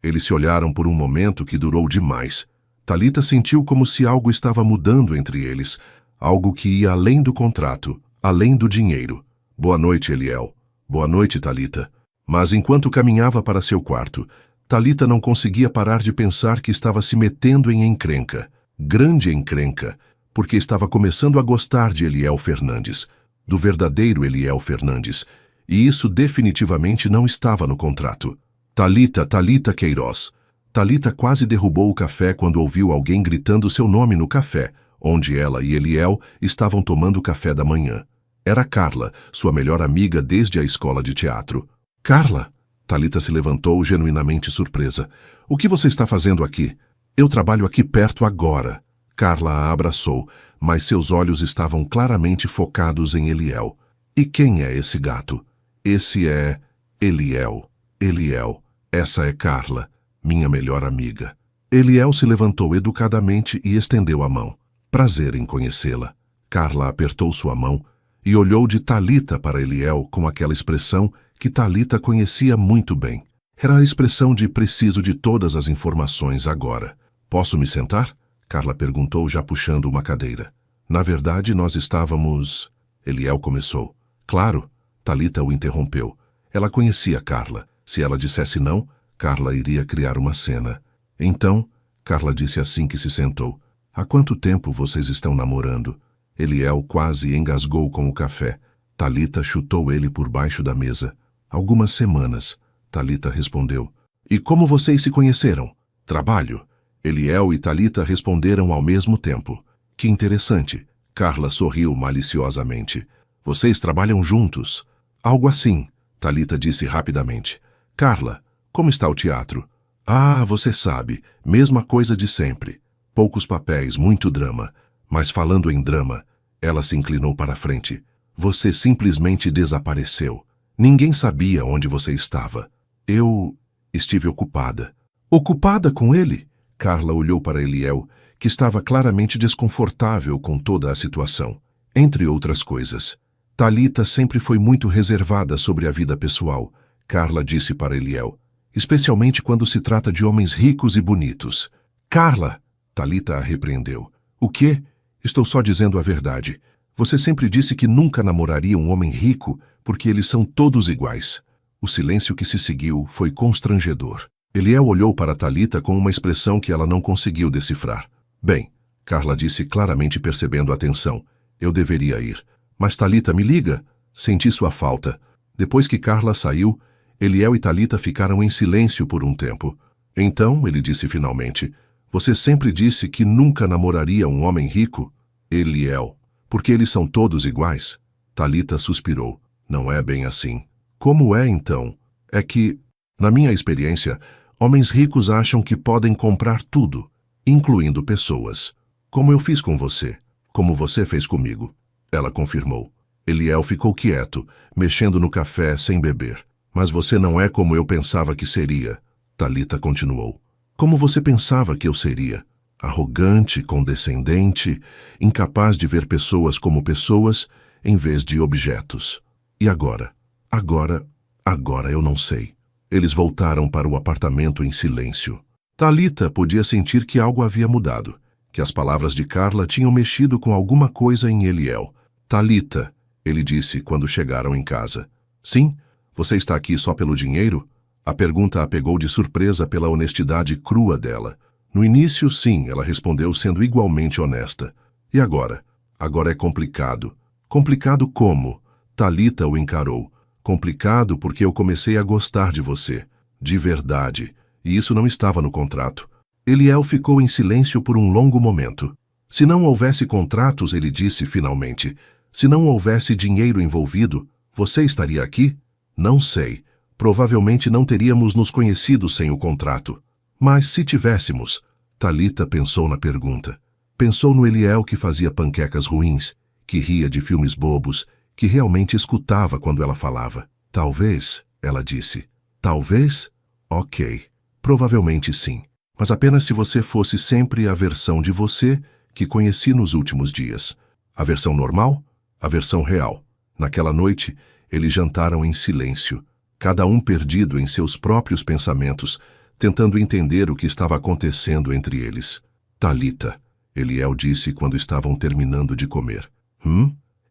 S1: Eles se olharam por um momento que durou demais. Thalita sentiu como se algo estava mudando entre eles, algo que ia além do contrato, além do dinheiro. Boa noite, Eliel. Boa noite, Thalita. Mas enquanto caminhava para seu quarto, Thalita não conseguia parar de pensar que estava se metendo em encrenca. Grande encrenca, porque estava começando a gostar de Eliel Fernandes, do verdadeiro Eliel Fernandes, e isso definitivamente não estava no contrato. Thalita Queiroz. Thalita quase derrubou o café quando ouviu alguém gritando seu nome no café, onde ela e Eliel estavam tomando café da manhã. Era Carla, sua melhor amiga desde a escola de teatro. Carla! Thalita se levantou genuinamente surpresa. O que você está fazendo aqui? Eu trabalho aqui perto agora. Carla a abraçou, mas seus olhos estavam claramente focados em Eliel. E quem é esse gato? Esse é Eliel. Eliel. Essa é Carla, minha melhor amiga. Eliel se levantou educadamente e estendeu a mão. Prazer em conhecê-la. Carla apertou sua mão e olhou de Thalita para Eliel com aquela expressão que Thalita conhecia muito bem. Era a expressão de preciso de todas as informações agora. Posso me sentar? Carla perguntou já puxando uma cadeira. Na verdade, nós estávamos... Eliel começou. Claro, Thalita o interrompeu. Ela conhecia Carla. Se ela dissesse não, Carla iria criar uma cena. Então, Carla disse assim que se sentou. Há quanto tempo vocês estão namorando? Eliel quase engasgou com o café. Thalita chutou ele por baixo da mesa. Algumas semanas, Thalita respondeu. E como vocês se conheceram? Trabalho. Eliel e Thalita responderam ao mesmo tempo. Que interessante. Carla sorriu maliciosamente. Vocês trabalham juntos? Algo assim, Thalita disse rapidamente. Carla, como está o teatro? Ah, você sabe, mesma coisa de sempre. Poucos papéis, muito drama. Mas falando em drama, ela se inclinou para a frente. Você simplesmente desapareceu. Ninguém sabia onde você estava. Eu estive ocupada. Ocupada com ele? Carla olhou para Eliel, que estava claramente desconfortável com toda a situação. Entre outras coisas, Talita sempre foi muito reservada sobre a vida pessoal, Carla disse para Eliel, especialmente quando se trata de homens ricos e bonitos. Carla! Talita a repreendeu. O quê? Estou só dizendo a verdade. Você sempre disse que nunca namoraria um homem rico porque eles são todos iguais. O silêncio que se seguiu foi constrangedor. Eliel olhou para Talita com uma expressão que ela não conseguiu decifrar. Bem, Carla disse claramente percebendo a tensão. Eu deveria ir. Mas Talita, me liga. Senti sua falta. Depois que Carla saiu, Eliel e Talita ficaram em silêncio por um tempo. Então, ele disse finalmente, você sempre disse que nunca namoraria um homem rico? Eliel, porque eles são todos iguais? Talita suspirou. Não é bem assim. Como é então? É que, na minha experiência, homens ricos acham que podem comprar tudo, incluindo pessoas. Como eu fiz com você. Como você fez comigo. Ela confirmou. Eliel ficou quieto, mexendo no café sem beber. Mas você não é como eu pensava que seria. Talita continuou. Como você pensava que eu seria? Arrogante, condescendente, incapaz de ver pessoas como pessoas, em vez de objetos. E agora? Agora eu não sei. Eles voltaram para o apartamento em silêncio. Talita podia sentir que algo havia mudado, que as palavras de Carla tinham mexido com alguma coisa em Eliel. Talita, ele disse quando chegaram em casa. Sim? Você está aqui só pelo dinheiro? A pergunta a pegou de surpresa pela honestidade crua dela. No início, sim, ela respondeu sendo igualmente honesta. E agora? Agora é complicado. Complicado como? Talita o encarou. Complicado porque eu comecei a gostar de você. De verdade. E isso não estava no contrato. Eliel ficou em silêncio por um longo momento. Se não houvesse contratos, ele disse finalmente, se não houvesse dinheiro envolvido, você estaria aqui? Não sei. Provavelmente não teríamos nos conhecido sem o contrato. Mas se tivéssemos, Talita pensou na pergunta. Pensou no Eliel que fazia panquecas ruins, que ria de filmes bobos, que realmente escutava quando ela falava. Talvez, ela disse. Talvez? Ok. Provavelmente sim. Mas apenas se você fosse sempre a versão de você que conheci nos últimos dias. A versão normal? A versão real. Naquela noite, eles jantaram em silêncio, cada um perdido em seus próprios pensamentos, tentando entender o que estava acontecendo entre eles. Talita, Eliel disse quando estavam terminando de comer.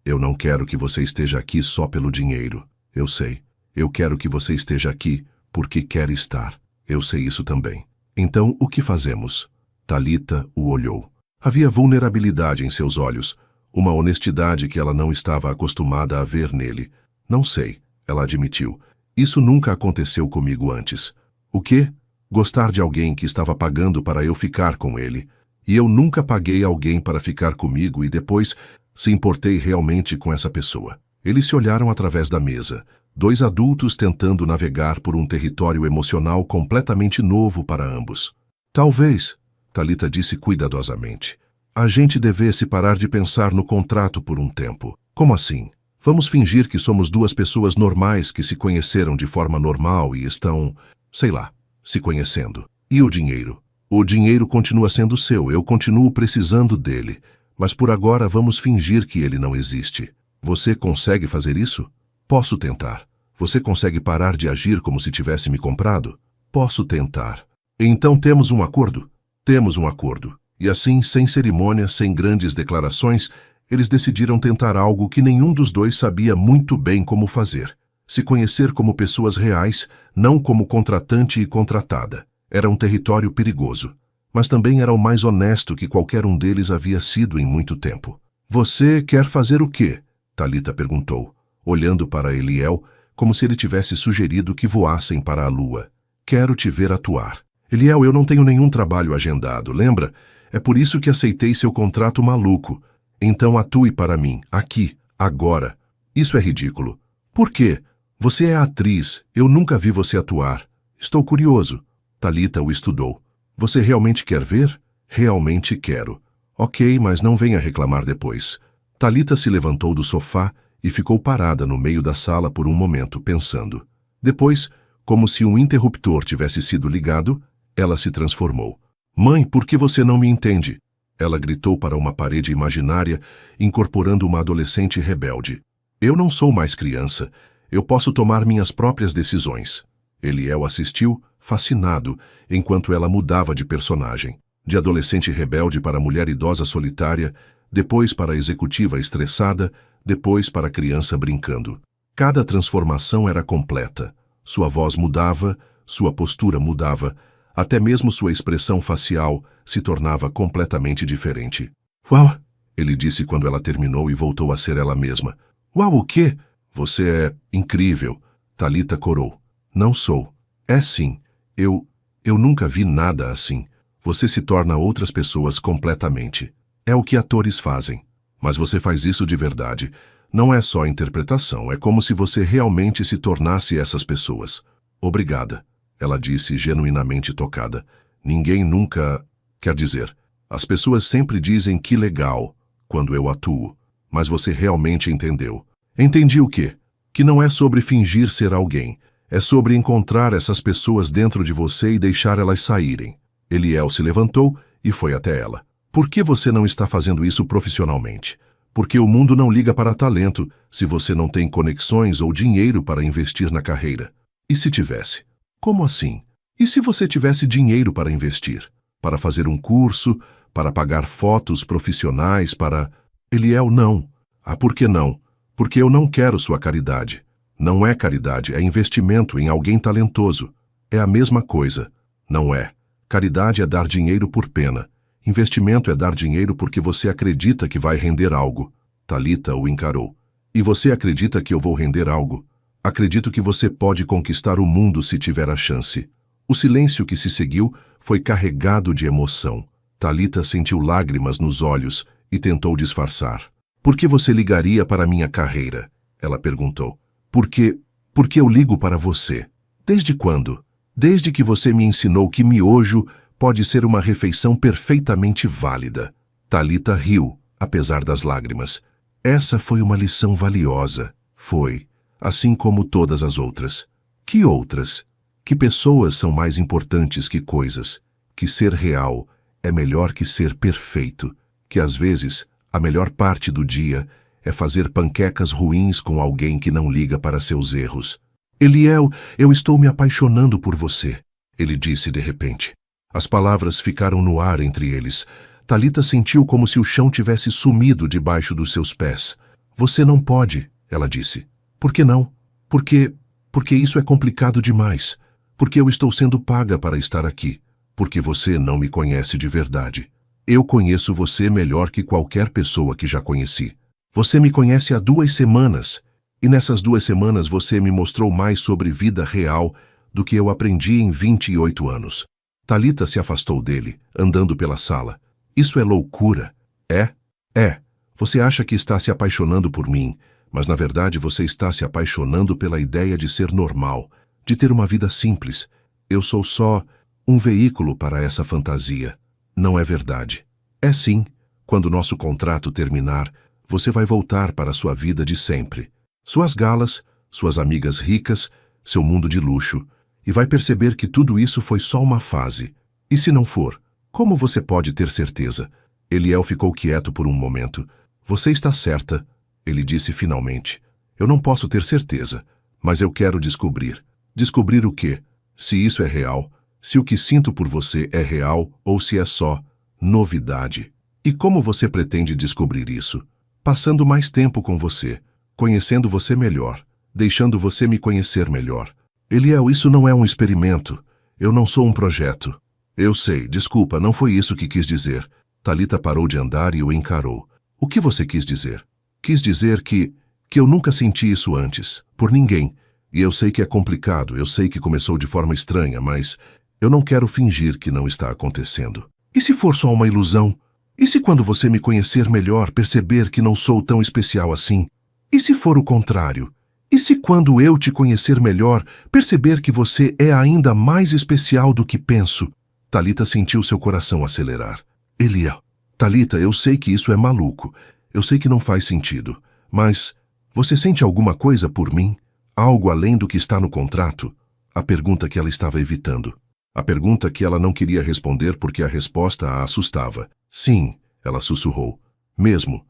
S1: Eu não quero que você esteja aqui só pelo dinheiro. Eu sei. Eu quero que você esteja aqui porque quer estar. Eu sei isso também. Então, o que fazemos? Talita o olhou. Havia vulnerabilidade em seus olhos, uma honestidade que ela não estava acostumada a ver nele. Não sei, ela admitiu. Isso nunca aconteceu comigo antes. O quê? Gostar de alguém que estava pagando para eu ficar com ele. E eu nunca paguei alguém para ficar comigo e depois se importei realmente com essa pessoa. Eles se olharam através da mesa, dois adultos tentando navegar por um território emocional completamente novo para ambos. Talvez, Talita disse cuidadosamente, a gente devesse parar de pensar no contrato por um tempo. Como assim? Vamos fingir que somos duas pessoas normais que se conheceram de forma normal e estão, sei lá, se conhecendo. E o dinheiro? O dinheiro continua sendo seu, eu continuo precisando dele. Mas por agora vamos fingir que ele não existe. Você consegue fazer isso? Posso tentar. Você consegue parar de agir como se tivesse me comprado? Posso tentar. Então temos um acordo? Temos um acordo. E assim, sem cerimônia, sem grandes declarações, eles decidiram tentar algo que nenhum dos dois sabia muito bem como fazer. Se conhecer como pessoas reais, não como contratante e contratada. Era um território perigoso. Mas também era o mais honesto que qualquer um deles havia sido em muito tempo. Você quer fazer o quê? Talita perguntou, olhando para Eliel, como se ele tivesse sugerido que voassem para a lua. Quero te ver atuar. Eliel, eu não tenho nenhum trabalho agendado, lembra? É por isso que aceitei seu contrato maluco. Então atue para mim, aqui, agora. Isso é ridículo. Por quê? Você é atriz, eu nunca vi você atuar. Estou curioso. Talita o estudou. Você realmente quer ver? Realmente quero. Ok, mas não venha reclamar depois. Talita se levantou do sofá e ficou parada no meio da sala por um momento, pensando. Depois, como se um interruptor tivesse sido ligado, ela se transformou. Mãe, por que você não me entende? Ela gritou para uma parede imaginária, incorporando uma adolescente rebelde. Eu não sou mais criança. Eu posso tomar minhas próprias decisões. Eliel assistiu, fascinado, enquanto ela mudava de personagem. De adolescente rebelde para mulher idosa solitária, depois para executiva estressada, depois para criança brincando. Cada transformação era completa. Sua voz mudava, sua postura mudava, até mesmo sua expressão facial se tornava completamente diferente. Uau! Ele disse quando ela terminou e voltou a ser ela mesma. Uau, o quê? Você é incrível. Thalita corou. Não sou. É sim. Eu nunca vi nada assim. Você se torna outras pessoas completamente. É o que atores fazem. Mas você faz isso de verdade. Não é só interpretação, é como se você realmente se tornasse essas pessoas. Obrigada, ela disse genuinamente tocada. Ninguém nunca... Quer dizer, as pessoas sempre dizem que legal quando eu atuo. Mas você realmente entendeu. Entendi o quê? Que não é sobre fingir ser alguém. É sobre encontrar essas pessoas dentro de você e deixar elas saírem. Eliel se levantou e foi até ela. Por que você não está fazendo isso profissionalmente? Porque o mundo não liga para talento se você não tem conexões ou dinheiro para investir na carreira. E se tivesse? Como assim? E se você tivesse dinheiro para investir? Para fazer um curso? Para pagar fotos profissionais? Para... Eliel, não. Ah, por que não? Porque eu não quero sua caridade. Não é caridade, é investimento em alguém talentoso. É a mesma coisa. Não é. Caridade é dar dinheiro por pena. Investimento é dar dinheiro porque você acredita que vai render algo. Thalita o encarou. E você acredita que eu vou render algo? Acredito que você pode conquistar o mundo se tiver a chance. O silêncio que se seguiu foi carregado de emoção. Thalita sentiu lágrimas nos olhos e tentou disfarçar. Por que você ligaria para minha carreira? Ela perguntou. Porque eu ligo para você. Desde quando? Desde que você me ensinou que miojo pode ser uma refeição perfeitamente válida. Thalita riu, apesar das lágrimas. Essa foi uma lição valiosa. Foi, assim como todas as outras. Que outras? Que pessoas são mais importantes que coisas. Que ser real é melhor que ser perfeito. Que às vezes, a melhor parte do dia é fazer panquecas ruins com alguém que não liga para seus erros. Eliel, eu estou me apaixonando por você, ele disse de repente. As palavras ficaram no ar entre eles. Thalita sentiu como se o chão tivesse sumido debaixo dos seus pés. Você não pode, ela disse. Por que não? Porque isso é complicado demais. Porque eu estou sendo paga para estar aqui. Porque você não me conhece de verdade. Eu conheço você melhor que qualquer pessoa que já conheci. Você me conhece há 2 semanas. E nessas 2 semanas você me mostrou mais sobre vida real do que eu aprendi em 28 anos. Thalita se afastou dele, andando pela sala. Isso é loucura. É? É. Você acha que está se apaixonando por mim, mas na verdade você está se apaixonando pela ideia de ser normal, de ter uma vida simples. Eu sou só um veículo para essa fantasia. Não é verdade. É sim. Quando nosso contrato terminar, você vai voltar para sua vida de sempre. Suas galas, suas amigas ricas, seu mundo de luxo, e vai perceber que tudo isso foi só uma fase. E se não for, como você pode ter certeza? Eliel ficou quieto por um momento. Você está certa, ele disse finalmente. Eu não posso ter certeza, mas eu quero descobrir. Descobrir o quê? Se isso é real, se o que sinto por você é real ou se é só novidade. E como você pretende descobrir isso? Passando mais tempo com você, conhecendo você melhor, deixando você me conhecer melhor. Eliel, isso não é um experimento. Eu não sou um projeto. Eu sei, desculpa, não foi isso que quis dizer. Thalita parou de andar e o encarou. O que você quis dizer? Quis dizer que eu nunca senti isso antes, por ninguém. E eu sei que é complicado, eu sei que começou de forma estranha, mas eu não quero fingir que não está acontecendo. E se for só uma ilusão? E se quando você me conhecer melhor perceber que não sou tão especial assim? E se for o contrário? E se quando eu te conhecer melhor perceber que você é ainda mais especial do que penso? Thalita sentiu seu coração acelerar. Eliel, Thalita, eu sei que isso é maluco. Eu sei que não faz sentido. Mas Você sente alguma coisa por mim? Algo além do que está no contrato? A pergunta que ela estava evitando. A pergunta que ela não queria responder porque a resposta a assustava. Sim, ela sussurrou. Mesmo.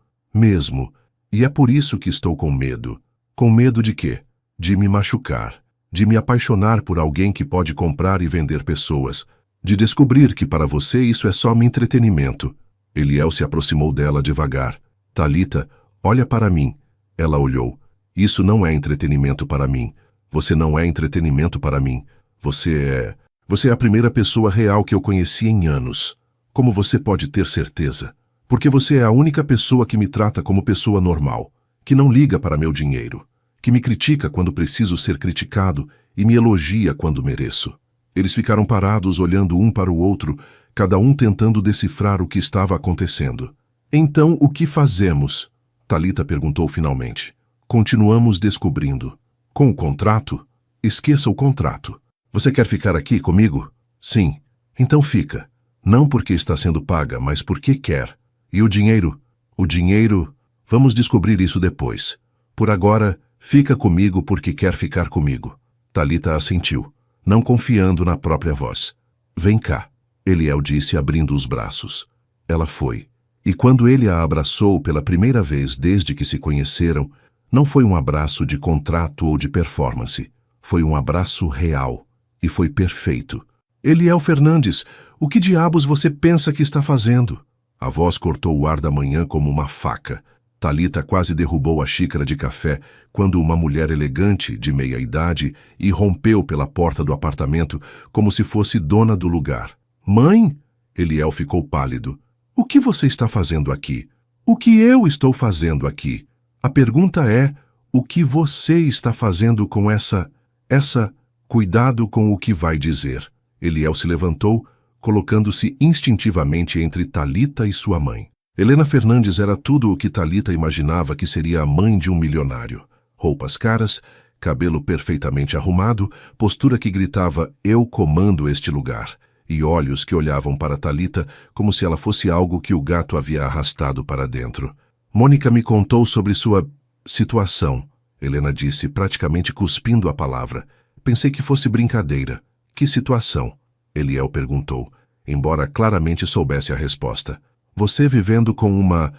S1: E é por isso que estou com medo. Com medo de quê? De me machucar. De me apaixonar por alguém que pode comprar e vender pessoas. De descobrir que para você isso é só um entretenimento. Eliel se aproximou dela devagar. Talita, olha para mim. Ela olhou. Isso não é entretenimento para mim. Você não é entretenimento para mim. Você é a primeira pessoa real que eu conheci em anos. Como você pode ter certeza? Porque você é a única pessoa que me trata como pessoa normal, que não liga para meu dinheiro, que me critica quando preciso ser criticado e me elogia quando mereço. Eles ficaram parados olhando um para o outro, cada um tentando decifrar o que estava acontecendo. Então, o que fazemos? Talita perguntou finalmente. Continuamos descobrindo. Com o contrato? Esqueça o contrato. Você quer ficar aqui comigo? Sim. Então fica. Não porque está sendo paga, mas porque quer. E o dinheiro? O dinheiro... Vamos descobrir isso depois. Por agora, fica comigo porque quer ficar comigo. Talita assentiu, não confiando na própria voz. Vem cá, Eliel disse abrindo os braços. Ela foi. E quando ele a abraçou pela primeira vez desde que se conheceram, não foi um abraço de contrato ou de performance. Foi um abraço real. E foi perfeito. Eliel Fernandes, o que diabos você pensa que está fazendo? A voz cortou o ar da manhã como uma faca. Talita quase derrubou a xícara de café quando uma mulher elegante, de meia idade, irrompeu pela porta do apartamento como se fosse dona do lugar. Mãe? Eliel ficou pálido. O que você está fazendo aqui? O que eu estou fazendo aqui? A pergunta é, o que você está fazendo com essa... Cuidado com o que vai dizer. Eliel se levantou, colocando-se instintivamente entre Talita e sua mãe. Helena Fernandes era tudo o que Talita imaginava que seria a mãe de um milionário. Roupas caras, cabelo perfeitamente arrumado, postura que gritava, eu comando este lugar, e olhos que olhavam para Talita como se ela fosse algo que o gato havia arrastado para dentro. Mônica me contou sobre sua situação, Helena disse, praticamente cuspindo a palavra. Pensei que fosse brincadeira. Que situação? Eliel perguntou, embora claramente soubesse a resposta. Você vivendo com uma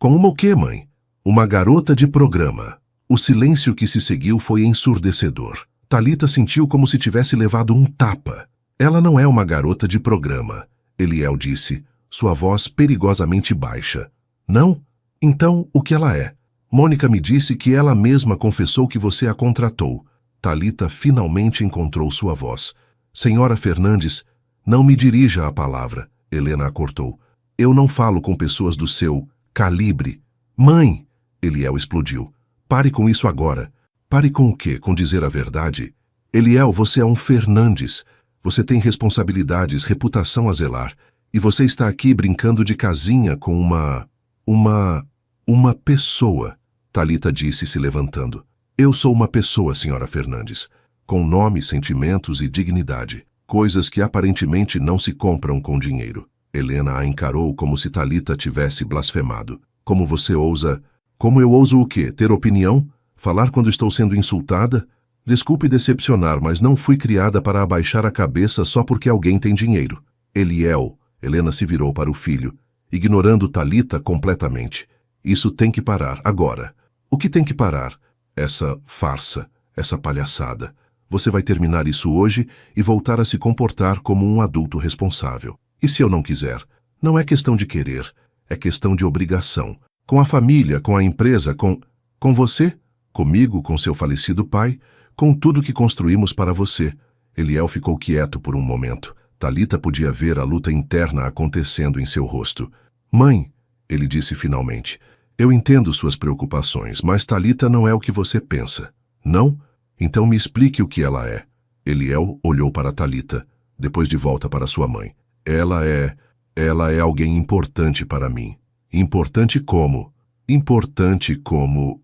S1: o quê, mãe? Uma garota de programa. O silêncio que se seguiu foi ensurdecedor. Talita sentiu como se tivesse levado um tapa. Ela não é uma garota de programa, Eliel disse, sua voz perigosamente baixa. Não? Então, o que ela é? Mônica me disse que ela mesma confessou que você a contratou. Talita finalmente encontrou sua voz. Senhora Fernandes, não me dirija a palavra, Helena a cortou. Eu não falo com pessoas do seu calibre. Mãe! Eliel explodiu. Pare com isso agora. Pare com o quê? Com dizer a verdade? Eliel, você é um Fernandes. Você tem responsabilidades, reputação a zelar. E você está aqui brincando de casinha com uma pessoa, Talita disse se levantando. Eu sou uma pessoa, senhora Fernandes, com nome, sentimentos e dignidade, coisas que aparentemente não se compram com dinheiro. Helena a encarou como se Talita tivesse blasfemado. Como você ousa... Como eu ouso o quê? Ter opinião? Falar quando estou sendo insultada? Desculpe decepcionar, mas não fui criada para abaixar a cabeça só porque alguém tem dinheiro. Eliel, Helena se virou para o filho, ignorando Talita completamente. Isso tem que parar, agora. O que tem que parar? Essa farsa, essa palhaçada. Você vai terminar isso hoje e voltar a se comportar como um adulto responsável. E se eu não quiser? Não é questão de querer, é questão de obrigação. Com a família, com a empresa, com você, comigo, com seu falecido pai, com tudo que construímos para você. Eliel ficou quieto por um momento. Talita podia ver a luta interna acontecendo em seu rosto. Mãe, ele disse finalmente, eu entendo suas preocupações, mas Talita não é o que você pensa. Não? Então me explique o que ela é. Eliel olhou para Talita, depois de volta para sua mãe. Ela é alguém importante para mim. Importante como? Importante como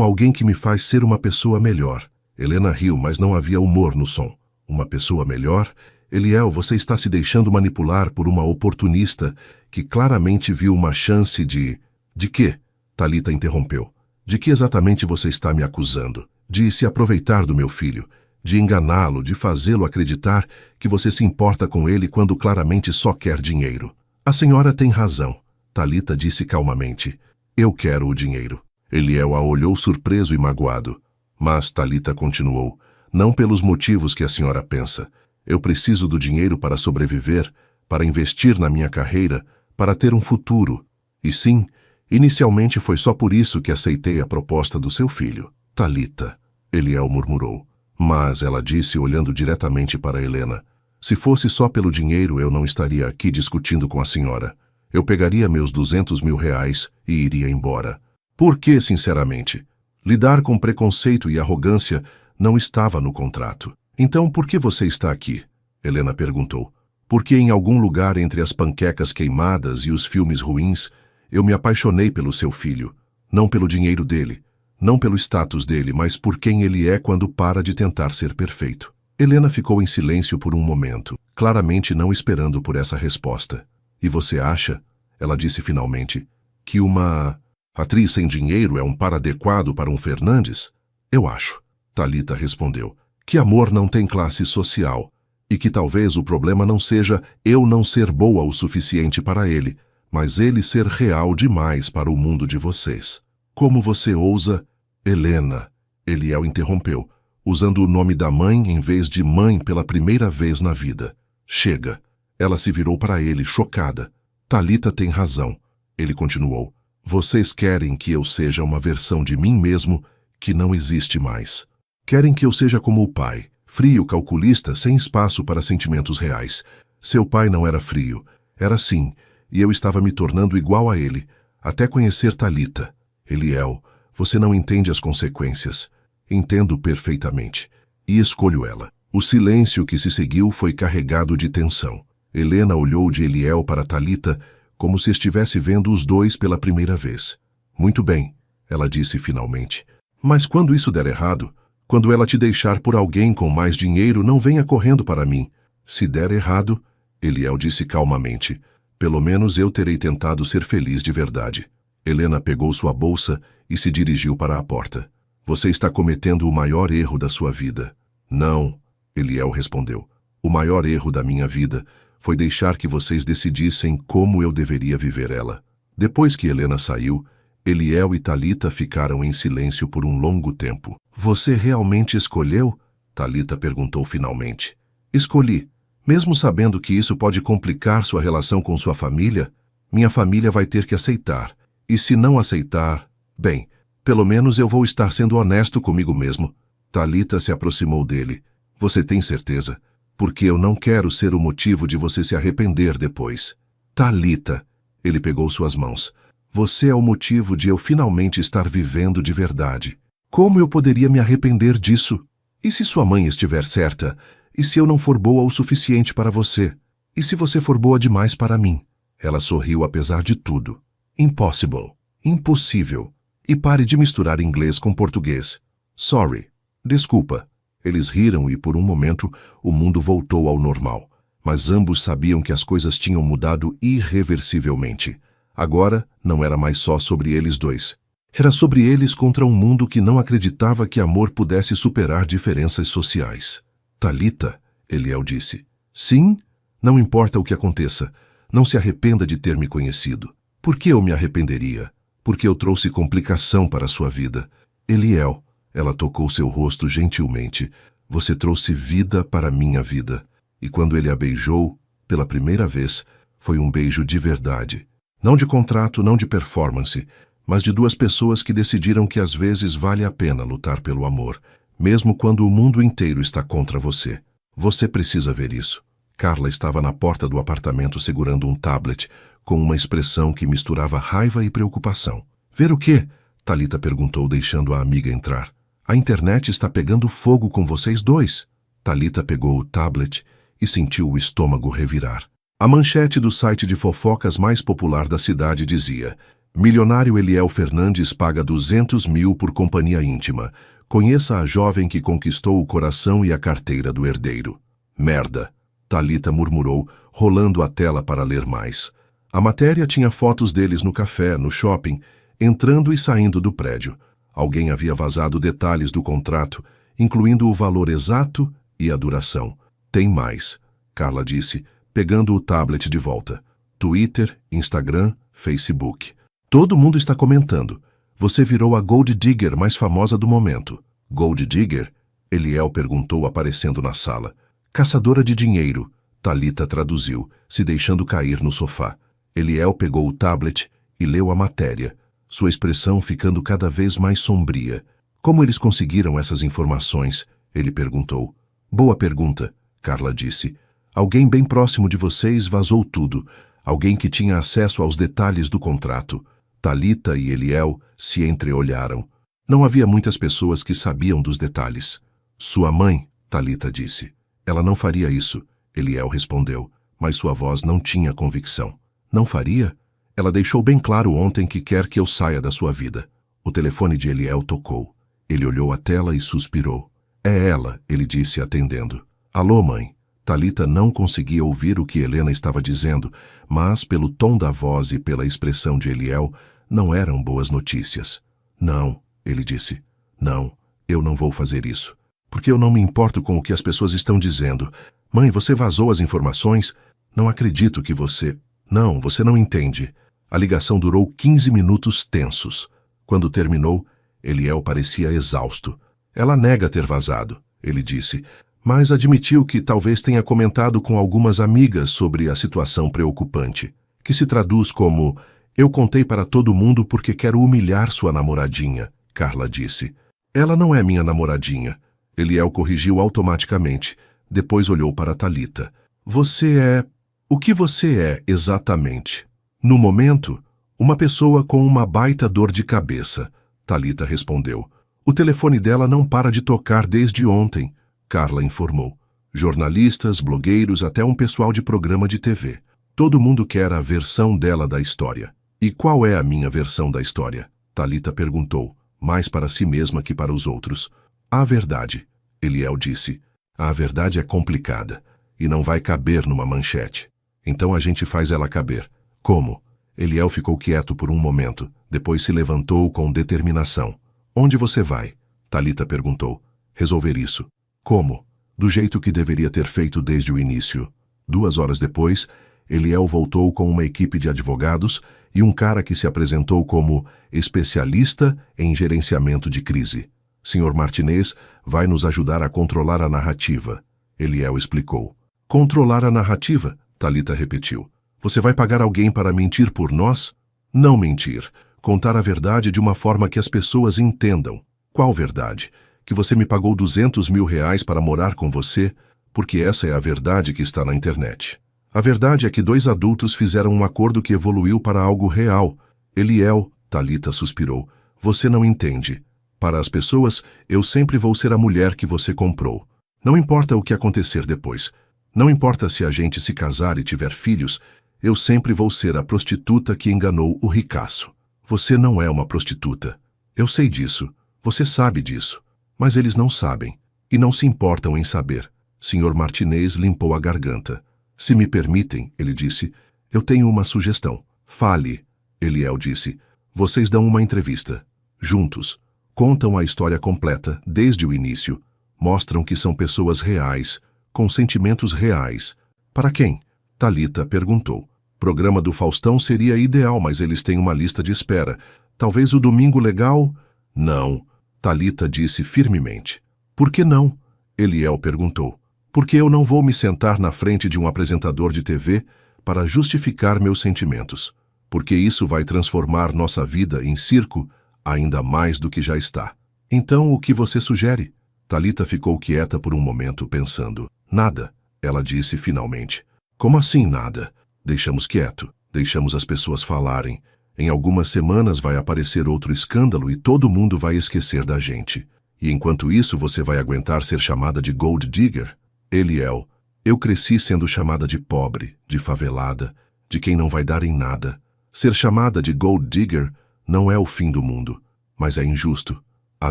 S1: alguém que me faz ser uma pessoa melhor. Helena riu, mas não havia humor no som. Uma pessoa melhor? Eliel, você está se deixando manipular por uma oportunista que claramente viu uma chance de... De quê? Talita interrompeu. De que exatamente você está me acusando? De se aproveitar do meu filho, de enganá-lo, de fazê-lo acreditar que você se importa com ele quando claramente só quer dinheiro. A senhora tem razão, Talita disse calmamente. Eu quero o dinheiro. Eliel a olhou surpreso e magoado. Mas Talita continuou. Não pelos motivos que a senhora pensa. Eu preciso do dinheiro para sobreviver, para investir na minha carreira, para ter um futuro. E sim, inicialmente foi só por isso que aceitei a proposta do seu filho. Talita, Eliel murmurou. Mas ela disse olhando diretamente para Helena. Se fosse só pelo dinheiro, eu não estaria aqui discutindo com a senhora. Eu pegaria meus 200 mil reais e iria embora. Por que, sinceramente? Lidar com preconceito e arrogância não estava no contrato. Então, por que você está aqui? Helena perguntou. Porque em algum lugar entre as panquecas queimadas e os filmes ruins, eu me apaixonei pelo seu filho. Não pelo dinheiro dele, não pelo status dele, mas por quem ele é quando para de tentar ser perfeito. Helena ficou em silêncio por um momento, claramente não esperando por essa resposta. E você acha, ela disse finalmente, que uma atriz sem dinheiro é um par adequado para um Fernandes? Eu acho, Talita respondeu, que amor não tem classe social, e que talvez o problema não seja eu não ser boa o suficiente para ele, mas ele ser real demais para o mundo de vocês. Como você ousa... Helena, Eliel interrompeu, usando o nome da mãe em vez de mãe pela primeira vez na vida. Chega. Ela se virou para ele, chocada. Talita tem razão. Ele continuou. Vocês querem que eu seja uma versão de mim mesmo que não existe mais. Querem que eu seja como o pai, frio, calculista, sem espaço para sentimentos reais. Seu pai não era frio. Era sim, e eu estava me tornando igual a ele, até conhecer Talita. Eliel, você não entende as consequências. Entendo perfeitamente. E escolho ela. O silêncio que se seguiu foi carregado de tensão. Helena olhou de Eliel para Talita como se estivesse vendo os dois pela primeira vez. Muito bem, ela disse finalmente. Mas quando isso der errado, quando ela te deixar por alguém com mais dinheiro, não venha correndo para mim. Se der errado, Eliel disse calmamente, pelo menos eu terei tentado ser feliz de verdade. Helena pegou sua bolsa e se dirigiu para a porta. Você está cometendo o maior erro da sua vida. Não, Eliel respondeu. O maior erro da minha vida foi deixar que vocês decidissem como eu deveria viver ela. Depois que Helena saiu, Eliel e Talita ficaram em silêncio por um longo tempo. Você realmente escolheu? Talita perguntou finalmente. Escolhi. Mesmo sabendo que isso pode complicar sua relação com sua família, minha família vai ter que aceitar. E se não aceitar, bem, pelo menos eu vou estar sendo honesto comigo mesmo. Talita se aproximou dele. Você tem certeza? Porque eu não quero ser o motivo de você se arrepender depois. Talita, ele pegou suas mãos. Você é o motivo de eu finalmente estar vivendo de verdade. Como eu poderia me arrepender disso? E se sua mãe estiver certa? E se eu não for boa o suficiente para você? E se você for boa demais para mim? Ela sorriu apesar de tudo. Impossible. Impossível. E pare de misturar inglês com português. Sorry. Desculpa. Eles riram e por um momento o mundo voltou ao normal. Mas ambos sabiam que as coisas tinham mudado irreversivelmente. Agora não era mais só sobre eles dois. Era sobre eles contra um mundo que não acreditava que amor pudesse superar diferenças sociais. Talita, Eliel disse. Sim, não importa o que aconteça. Não se arrependa de ter me conhecido. Por que eu me arrependeria? Porque eu trouxe complicação para a sua vida. Eliel, ela tocou seu rosto gentilmente. Você trouxe vida para a minha vida. E quando ele a beijou, pela primeira vez, foi um beijo de verdade. Não de contrato, não de performance, mas de duas pessoas que decidiram que às vezes vale a pena lutar pelo amor, mesmo quando o mundo inteiro está contra você. Você precisa ver isso. Carla estava na porta do apartamento segurando um tablet, com uma expressão que misturava raiva e preocupação. Ver o quê? Talita perguntou, deixando a amiga entrar. A internet está pegando fogo com vocês dois. Talita pegou o tablet e sentiu o estômago revirar. A manchete do site de fofocas mais popular da cidade dizia: milionário Eliel Fernandes paga 200 mil por companhia íntima. Conheça a jovem que conquistou o coração e a carteira do herdeiro. Merda, Talita murmurou, rolando a tela para ler mais. A matéria tinha fotos deles no café, no shopping, entrando e saindo do prédio. Alguém havia vazado detalhes do contrato, incluindo o valor exato e a duração. Tem mais, Carla disse, pegando o tablet de volta. Twitter, Instagram, Facebook. Todo mundo está comentando. Você virou a Gold Digger mais famosa do momento. Gold Digger? Eliel perguntou aparecendo na sala. Caçadora de dinheiro, Thalita traduziu, se deixando cair no sofá. Eliel pegou o tablet e leu a matéria, sua expressão ficando cada vez mais sombria. Como eles conseguiram essas informações? Ele perguntou. Boa pergunta, Carla disse. Alguém bem próximo de vocês vazou tudo. Alguém que tinha acesso aos detalhes do contrato. Thalita e Eliel se entreolharam. Não havia muitas pessoas que sabiam dos detalhes. Sua mãe, Thalita disse. Ela não faria isso, Eliel respondeu, mas sua voz não tinha convicção. Não faria? Ela deixou bem claro ontem que quer que eu saia da sua vida. O telefone de Eliel tocou. Ele olhou a tela e suspirou. É ela, ele disse atendendo. Alô, mãe. Thalita não conseguia ouvir o que Helena estava dizendo, mas pelo tom da voz e pela expressão de Eliel, não eram boas notícias. Não, ele disse. Não, eu não vou fazer isso. Porque eu não me importo com o que as pessoas estão dizendo. Mãe, você vazou as informações? Não acredito que você... Não, você não entende. A ligação durou 15 minutos tensos. Quando terminou, Eliel parecia exausto. Ela nega ter vazado, ele disse, mas admitiu que talvez tenha comentado com algumas amigas sobre a situação preocupante, que se traduz como: eu contei para todo mundo porque quero humilhar sua namoradinha, Carla disse. Ela não é minha namoradinha. Eliel corrigiu automaticamente. Depois olhou para Thalita. Você é... O que você é exatamente? No momento, uma pessoa com uma baita dor de cabeça, Thalita respondeu. O telefone dela não para de tocar desde ontem, Carla informou. Jornalistas, blogueiros, até um pessoal de programa de TV. Todo mundo quer a versão dela da história. E qual é a minha versão da história? Thalita perguntou, mais para si mesma que para os outros. A verdade, Eliel disse. A verdade é complicada e não vai caber numa manchete. Então a gente faz ela caber. Como? Eliel ficou quieto por um momento, depois se levantou com determinação. Onde você vai? Thalita perguntou. Resolver isso. Como? Do jeito que deveria ter feito desde o início. 2 horas depois, Eliel voltou com uma equipe de advogados e um cara que se apresentou como especialista em gerenciamento de crise. Sr. Martinez vai nos ajudar a controlar a narrativa, Eliel explicou. Controlar a narrativa? Thalita repetiu. Você vai pagar alguém para mentir por nós? Não mentir. Contar a verdade de uma forma que as pessoas entendam. Qual verdade? Que você me pagou R$200 mil para morar com você? Porque essa é a verdade que está na internet. A verdade é que 2 adultos fizeram um acordo que evoluiu para algo real. Eliel, Thalita suspirou, você não entende. Para as pessoas, eu sempre vou ser a mulher que você comprou. Não importa o que acontecer depois. Não importa se a gente se casar e tiver filhos, eu sempre vou ser a prostituta que enganou o ricaço. Você não é uma prostituta. Eu sei disso. Você sabe disso. Mas eles não sabem. E não se importam em saber. Sr. Martinez limpou a garganta. Se me permitem, ele disse, eu tenho uma sugestão. Fale, Eliel disse. Vocês dão uma entrevista. Juntos. Contam a história completa, desde o início. Mostram que são pessoas reais, com sentimentos reais. Para quem? Thalita perguntou. Programa do Faustão seria ideal, mas eles têm uma lista de espera. Talvez o Domingo Legal? Não, Thalita disse firmemente. Por que não? Eliel perguntou. Porque eu não vou me sentar na frente de um apresentador de TV para justificar meus sentimentos. Porque isso vai transformar nossa vida em circo ainda mais do que já está. Então, o que você sugere? Thalita ficou quieta por um momento, pensando. Nada, ela disse finalmente. Como assim nada? Deixamos quieto, deixamos as pessoas falarem. Em algumas semanas vai aparecer outro escândalo e todo mundo vai esquecer da gente. E enquanto isso você vai aguentar ser chamada de Gold Digger? Eliel, eu cresci sendo chamada de pobre, de favelada, de quem não vai dar em nada. Ser chamada de Gold Digger não é o fim do mundo, mas é injusto. A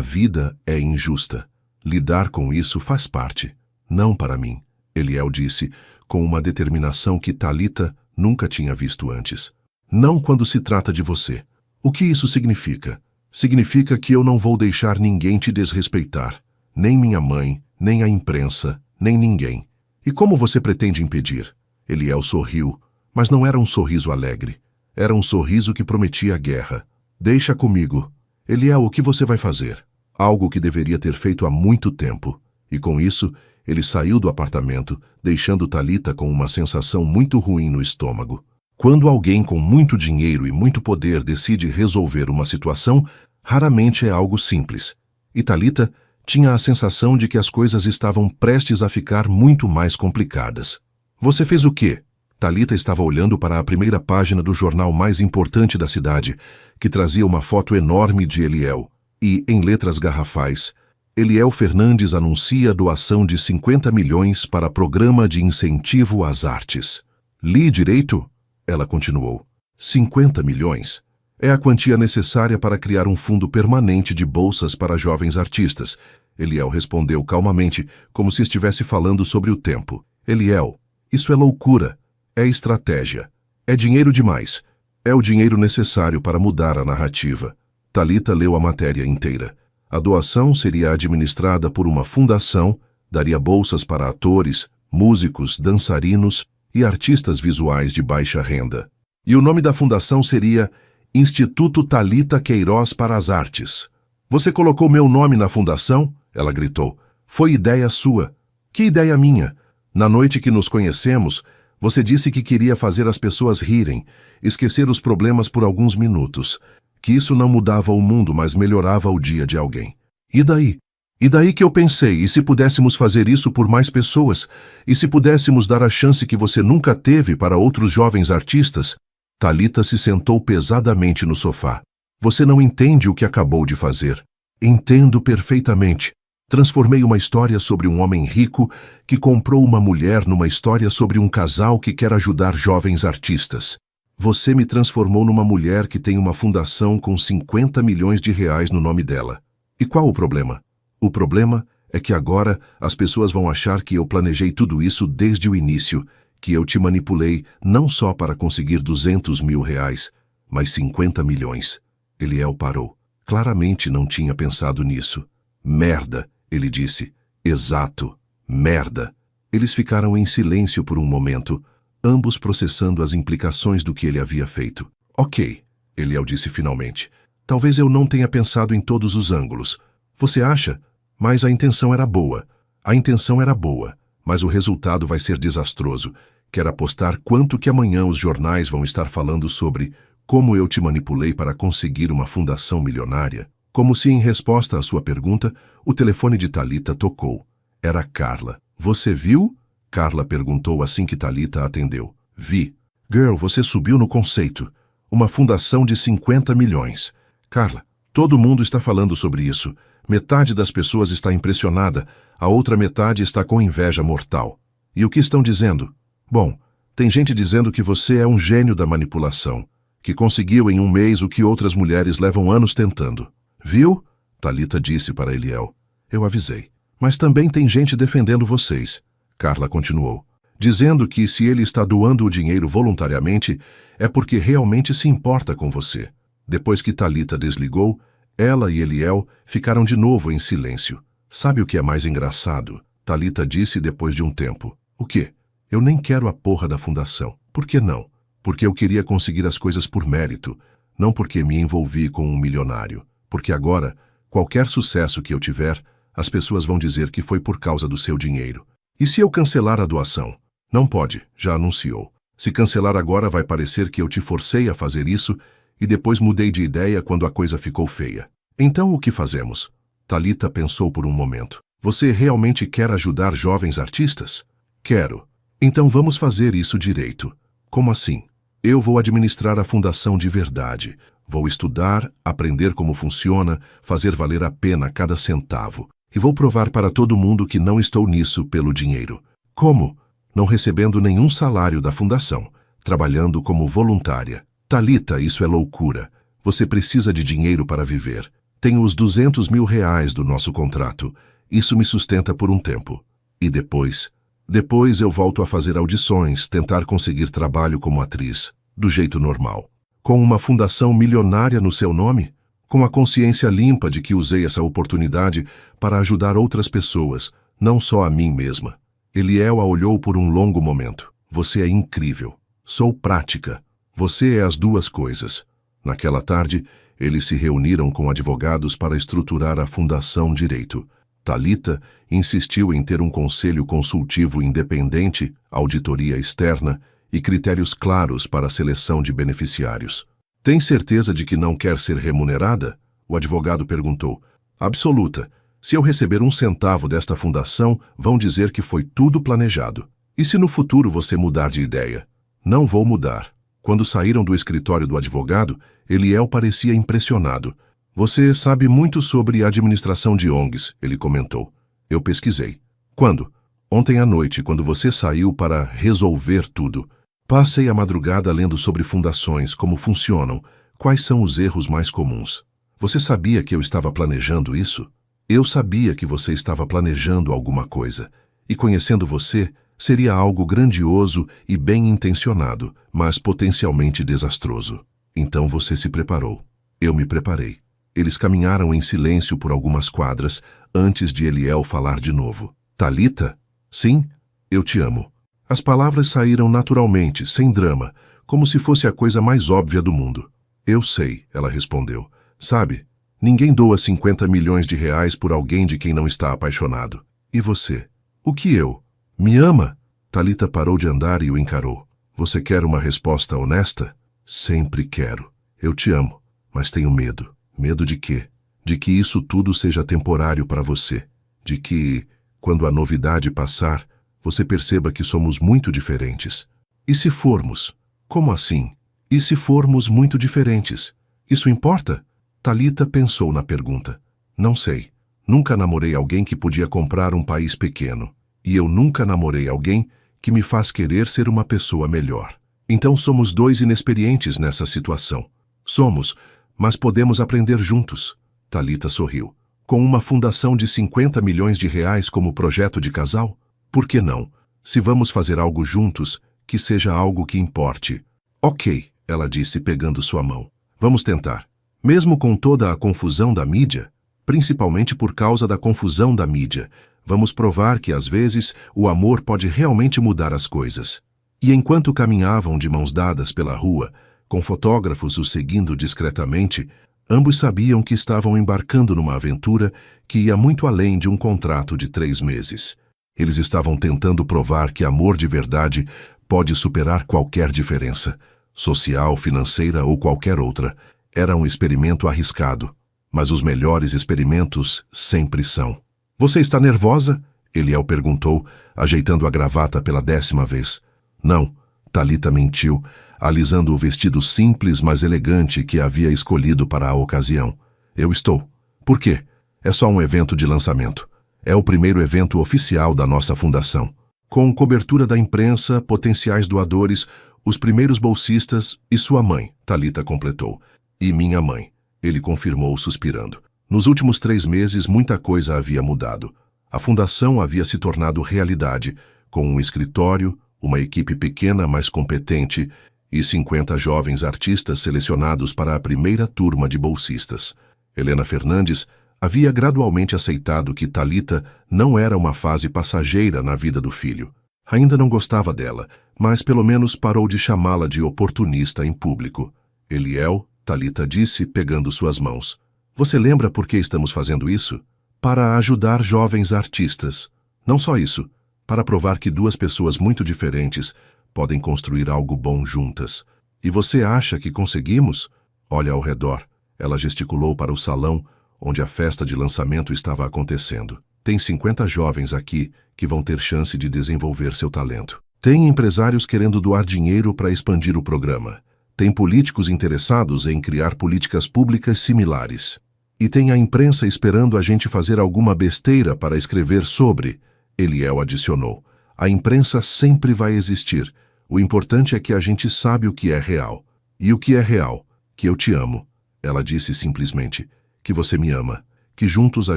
S1: vida é injusta. Lidar com isso faz parte. Não para mim, Eliel disse, com uma determinação que Thalita nunca tinha visto antes. Não quando se trata de você. O que isso significa? Significa que eu não vou deixar ninguém te desrespeitar. Nem minha mãe, nem a imprensa, nem ninguém. E como você pretende impedir? Eliel sorriu, mas não era um sorriso alegre. Era um sorriso que prometia guerra. Deixa comigo. Eliel, o que você vai fazer? Algo que deveria ter feito há muito tempo. E com isso, ele saiu do apartamento, deixando Thalita com uma sensação muito ruim no estômago. Quando alguém com muito dinheiro e muito poder decide resolver uma situação, raramente é algo simples. E Thalita tinha a sensação de que as coisas estavam prestes a ficar muito mais complicadas. Você fez o quê? Thalita estava olhando para a primeira página do jornal mais importante da cidade, que trazia uma foto enorme de Eliel. E, em letras garrafais, Eliel Fernandes anuncia doação de 50 milhões para programa de incentivo às artes. Li direito? Ela continuou. 50 milhões? É a quantia necessária para criar um fundo permanente de bolsas para jovens artistas. Eliel respondeu calmamente, como se estivesse falando sobre o tempo. Eliel, isso é loucura. É estratégia. É dinheiro demais. É o dinheiro necessário para mudar a narrativa. Thalita leu a matéria inteira. A doação seria administrada por uma fundação, daria bolsas para atores, músicos, dançarinos e artistas visuais de baixa renda. E o nome da fundação seria Instituto Thalita Queiroz para as Artes. Você colocou meu nome na fundação? Ela gritou. Foi ideia sua. Que ideia minha? Na noite que nos conhecemos, você disse que queria fazer as pessoas rirem, esquecer os problemas por alguns minutos, que isso não mudava o mundo, mas melhorava o dia de alguém. E daí? E daí que eu pensei, e se pudéssemos fazer isso por mais pessoas? E se pudéssemos dar a chance que você nunca teve para outros jovens artistas? Thalita se sentou pesadamente no sofá. Você não entende o que acabou de fazer. Entendo perfeitamente. Transformei uma história sobre um homem rico que comprou uma mulher numa história sobre um casal que quer ajudar jovens artistas. Você me transformou numa mulher que tem uma fundação com 50 milhões de reais no nome dela. E qual o problema? O problema é que agora as pessoas vão achar que eu planejei tudo isso desde o início, que eu te manipulei não só para conseguir 200 mil reais, mas 50 milhões. Eliel parou. Claramente não tinha pensado nisso. Merda, ele disse. Exato, merda. Eles ficaram em silêncio por um momento, ambos processando as implicações do que ele havia feito. Ok, Eliel disse finalmente. Talvez eu não tenha pensado em todos os ângulos. Você acha? Mas a intenção era boa. A intenção era boa, mas o resultado vai ser desastroso. Quer apostar quanto que amanhã os jornais vão estar falando sobre como eu te manipulei para conseguir uma fundação milionária? Como se, em resposta à sua pergunta, o telefone de Thalita tocou. Era Carla. Você viu? Carla perguntou assim que Thalita atendeu. Vi. Girl, você subiu no conceito. Uma fundação de 50 milhões. Carla, todo mundo está falando sobre isso. Metade das pessoas está impressionada, a outra metade está com inveja mortal. E o que estão dizendo? Bom, tem gente dizendo que você é um gênio da manipulação, que conseguiu em um mês o que outras mulheres levam anos tentando. Viu? Thalita disse para Eliel. Eu avisei. Mas também tem gente defendendo vocês. Carla continuou, dizendo que se ele está doando o dinheiro voluntariamente, é porque realmente se importa com você. Depois que Thalita desligou, ela e Eliel ficaram de novo em silêncio. Sabe o que é mais engraçado? Thalita disse depois de um tempo. O quê? Eu nem quero a porra da fundação. Por que não? Porque eu queria conseguir as coisas por mérito, não porque me envolvi com um milionário. Porque agora, qualquer sucesso que eu tiver, as pessoas vão dizer que foi por causa do seu dinheiro. E se eu cancelar a doação? Não pode, já anunciou. Se cancelar agora vai parecer que eu te forcei a fazer isso e depois mudei de ideia quando a coisa ficou feia. Então o que fazemos? Thalita pensou por um momento. Você realmente quer ajudar jovens artistas? Quero. Então vamos fazer isso direito. Como assim? Eu vou administrar a fundação de verdade. Vou estudar, aprender como funciona, fazer valer a pena cada centavo. E vou provar para todo mundo que não estou nisso pelo dinheiro. Como? Não recebendo nenhum salário da fundação, trabalhando como voluntária. Thalita, isso é loucura. Você precisa de dinheiro para viver. Tenho os 200 mil reais do nosso contrato. Isso me sustenta por um tempo. E depois? Depois eu volto a fazer audições, tentar conseguir trabalho como atriz, do jeito normal. Com uma fundação milionária no seu nome? com a consciência limpa de que usei essa oportunidade para ajudar outras pessoas, não só a mim mesma. Eliel a olhou por um longo momento. Você é incrível. Sou prática. Você é as duas coisas. Naquela tarde, eles se reuniram com advogados para estruturar a Fundação Direito. Thalita insistiu em ter um conselho consultivo independente, auditoria externa e critérios claros para a seleção de beneficiários. Tem certeza de que não quer ser remunerada? O advogado perguntou. Absoluta. Se eu receber 1 centavo desta fundação, vão dizer que foi tudo planejado. E se no futuro você mudar de ideia? Não vou mudar. Quando saíram do escritório do advogado, Eliel parecia impressionado. Você sabe muito sobre administração de ONGs, ele comentou. Eu pesquisei. Quando? Ontem à noite, quando você saiu para resolver tudo. Passei a madrugada lendo sobre fundações, como funcionam, quais são os erros mais comuns. Você sabia que eu estava planejando isso? Eu sabia que você estava planejando alguma coisa. E conhecendo você, seria algo grandioso e bem intencionado, mas potencialmente desastroso. Então você se preparou. Eu me preparei. Eles caminharam em silêncio por algumas quadras, antes de Eliel falar de novo. Thalita? Sim, eu te amo. As palavras saíram naturalmente, sem drama, como se fosse a coisa mais óbvia do mundo. Eu sei, ela respondeu. Sabe, ninguém doa 50 milhões de reais por alguém de quem não está apaixonado. E você? O que eu? Me ama? Thalita parou de andar e o encarou. Você quer uma resposta honesta? Sempre quero. Eu te amo, mas tenho medo. Medo de quê? De que isso tudo seja temporário para você. De que, quando a novidade passar, você perceba que somos muito diferentes. E se formos? Como assim? E se formos muito diferentes? Isso importa? Thalita pensou na pergunta. Não sei. Nunca namorei alguém que podia comprar um país pequeno. E eu nunca namorei alguém que me faz querer ser uma pessoa melhor. Então somos dois inexperientes nessa situação. Somos, mas podemos aprender juntos. Thalita sorriu. Com uma fundação de 50 milhões de reais como projeto de casal? Por que não? Se vamos fazer algo juntos, que seja algo que importe. Ok, ela disse pegando sua mão. Vamos tentar. Mesmo com toda a confusão da mídia, principalmente por causa da confusão da mídia, vamos provar que às vezes o amor pode realmente mudar as coisas. E enquanto caminhavam de mãos dadas pela rua, com fotógrafos os seguindo discretamente, ambos sabiam que estavam embarcando numa aventura que ia muito além de um contrato de 3 meses. Eles estavam tentando provar que amor de verdade pode superar qualquer diferença, social, financeira ou qualquer outra. Era um experimento arriscado, mas os melhores experimentos sempre são. Você está nervosa? Eliel perguntou, ajeitando a gravata pela 10ª vez. Não, Thalita mentiu, alisando o vestido simples mas elegante que havia escolhido para a ocasião. Eu estou. Por quê? É só um evento de lançamento. É o primeiro evento oficial da nossa fundação. Com cobertura da imprensa, potenciais doadores, os primeiros bolsistas e sua mãe, Thalita completou. E minha mãe, ele confirmou suspirando. Nos últimos 3 meses, muita coisa havia mudado. A fundação havia se tornado realidade, com um escritório, uma equipe pequena mas competente e 50 jovens artistas selecionados para a primeira turma de bolsistas. Helena Fernandes havia gradualmente aceitado que Thalita não era uma fase passageira na vida do filho. Ainda não gostava dela, mas pelo menos parou de chamá-la de oportunista em público. Eliel, Thalita disse, pegando suas mãos. Você lembra por que estamos fazendo isso? Para ajudar jovens artistas. Não só isso, para provar que 2 pessoas muito diferentes podem construir algo bom juntas. E você acha que conseguimos? Olha ao redor. Ela gesticulou para o salão, onde a festa de lançamento estava acontecendo. Tem 50 jovens aqui que vão ter chance de desenvolver seu talento. Tem empresários querendo doar dinheiro para expandir o programa. Tem políticos interessados em criar políticas públicas similares. E tem a imprensa esperando a gente fazer alguma besteira para escrever sobre. Eliel adicionou. A imprensa sempre vai existir. O importante é que a gente sabe o que é real. E o que é real? Que eu te amo. Ela disse simplesmente. Que você me ama. Que juntos a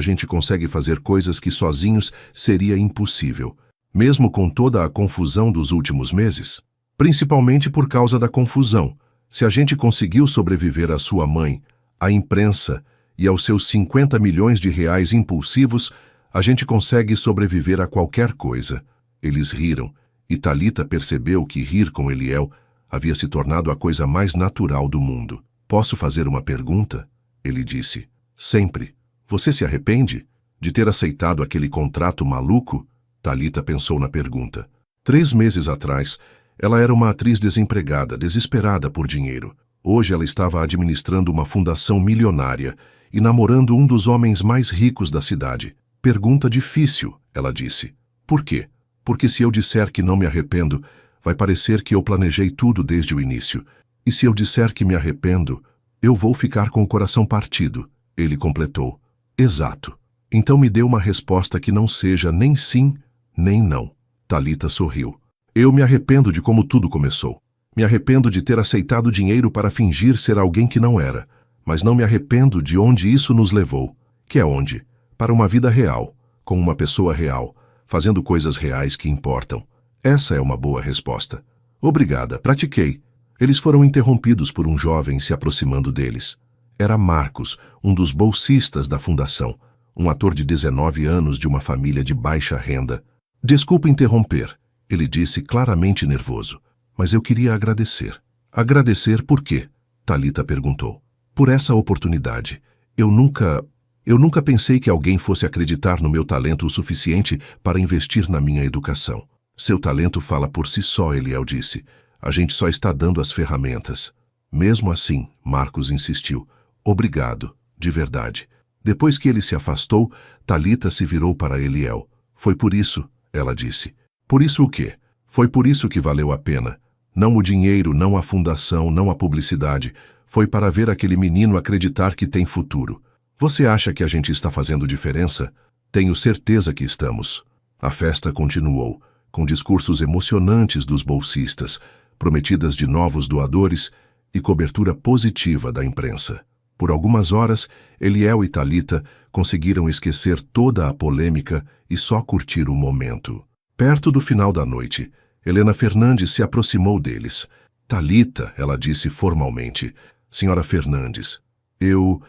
S1: gente consegue fazer coisas que sozinhos seria impossível. Mesmo com toda a confusão dos últimos meses. Principalmente por causa da confusão. Se a gente conseguiu sobreviver à sua mãe, à imprensa e aos seus 50 milhões de reais impulsivos, a gente consegue sobreviver a qualquer coisa. Eles riram, e Thalita percebeu que rir com Eliel havia se tornado a coisa mais natural do mundo. Posso fazer uma pergunta? Ele disse. Sempre. Você se arrepende de ter aceitado aquele contrato maluco? Thalita pensou na pergunta. 3 meses atrás, ela era uma atriz desempregada, desesperada por dinheiro. Hoje ela estava administrando uma fundação milionária e namorando um dos homens mais ricos da cidade. Pergunta difícil, ela disse. Por quê? Porque se eu disser que não me arrependo, vai parecer que eu planejei tudo desde o início. E se eu disser que me arrependo, eu vou ficar com o coração partido. Ele completou. Exato. Então me dê uma resposta que não seja nem sim, nem não. Thalita sorriu. Eu me arrependo de como tudo começou. Me arrependo de ter aceitado dinheiro para fingir ser alguém que não era. Mas não me arrependo de onde isso nos levou. Que é onde? Para uma vida real, com uma pessoa real, fazendo coisas reais que importam. Essa é uma boa resposta. Obrigada, pratiquei. Eles foram interrompidos por um jovem se aproximando deles. Era Marcos, um dos bolsistas da fundação, um ator de 19 anos de uma família de baixa renda. Desculpa interromper, ele disse claramente nervoso, mas eu queria agradecer. Agradecer por quê? Thalita perguntou. Por essa oportunidade. Eu nunca pensei que alguém fosse acreditar no meu talento o suficiente para investir na minha educação. Seu talento fala por si só, Eliel disse. A gente só está dando as ferramentas. Mesmo assim, Marcos insistiu. Obrigado, de verdade. Depois que ele se afastou, Thalita se virou para Eliel. Foi por isso, ela disse. Por isso o quê? Foi por isso que valeu a pena. Não o dinheiro, não a fundação, não a publicidade. Foi para ver aquele menino acreditar que tem futuro. Você acha que a gente está fazendo diferença? Tenho certeza que estamos. A festa continuou, com discursos emocionantes dos bolsistas, prometidas de novos doadores e cobertura positiva da imprensa. Por algumas horas, Eliel e Thalita conseguiram esquecer toda a polêmica e só curtir o momento. Perto do final da noite, Helena Fernandes se aproximou deles. Thalita, ela disse formalmente. Senhora Fernandes, eu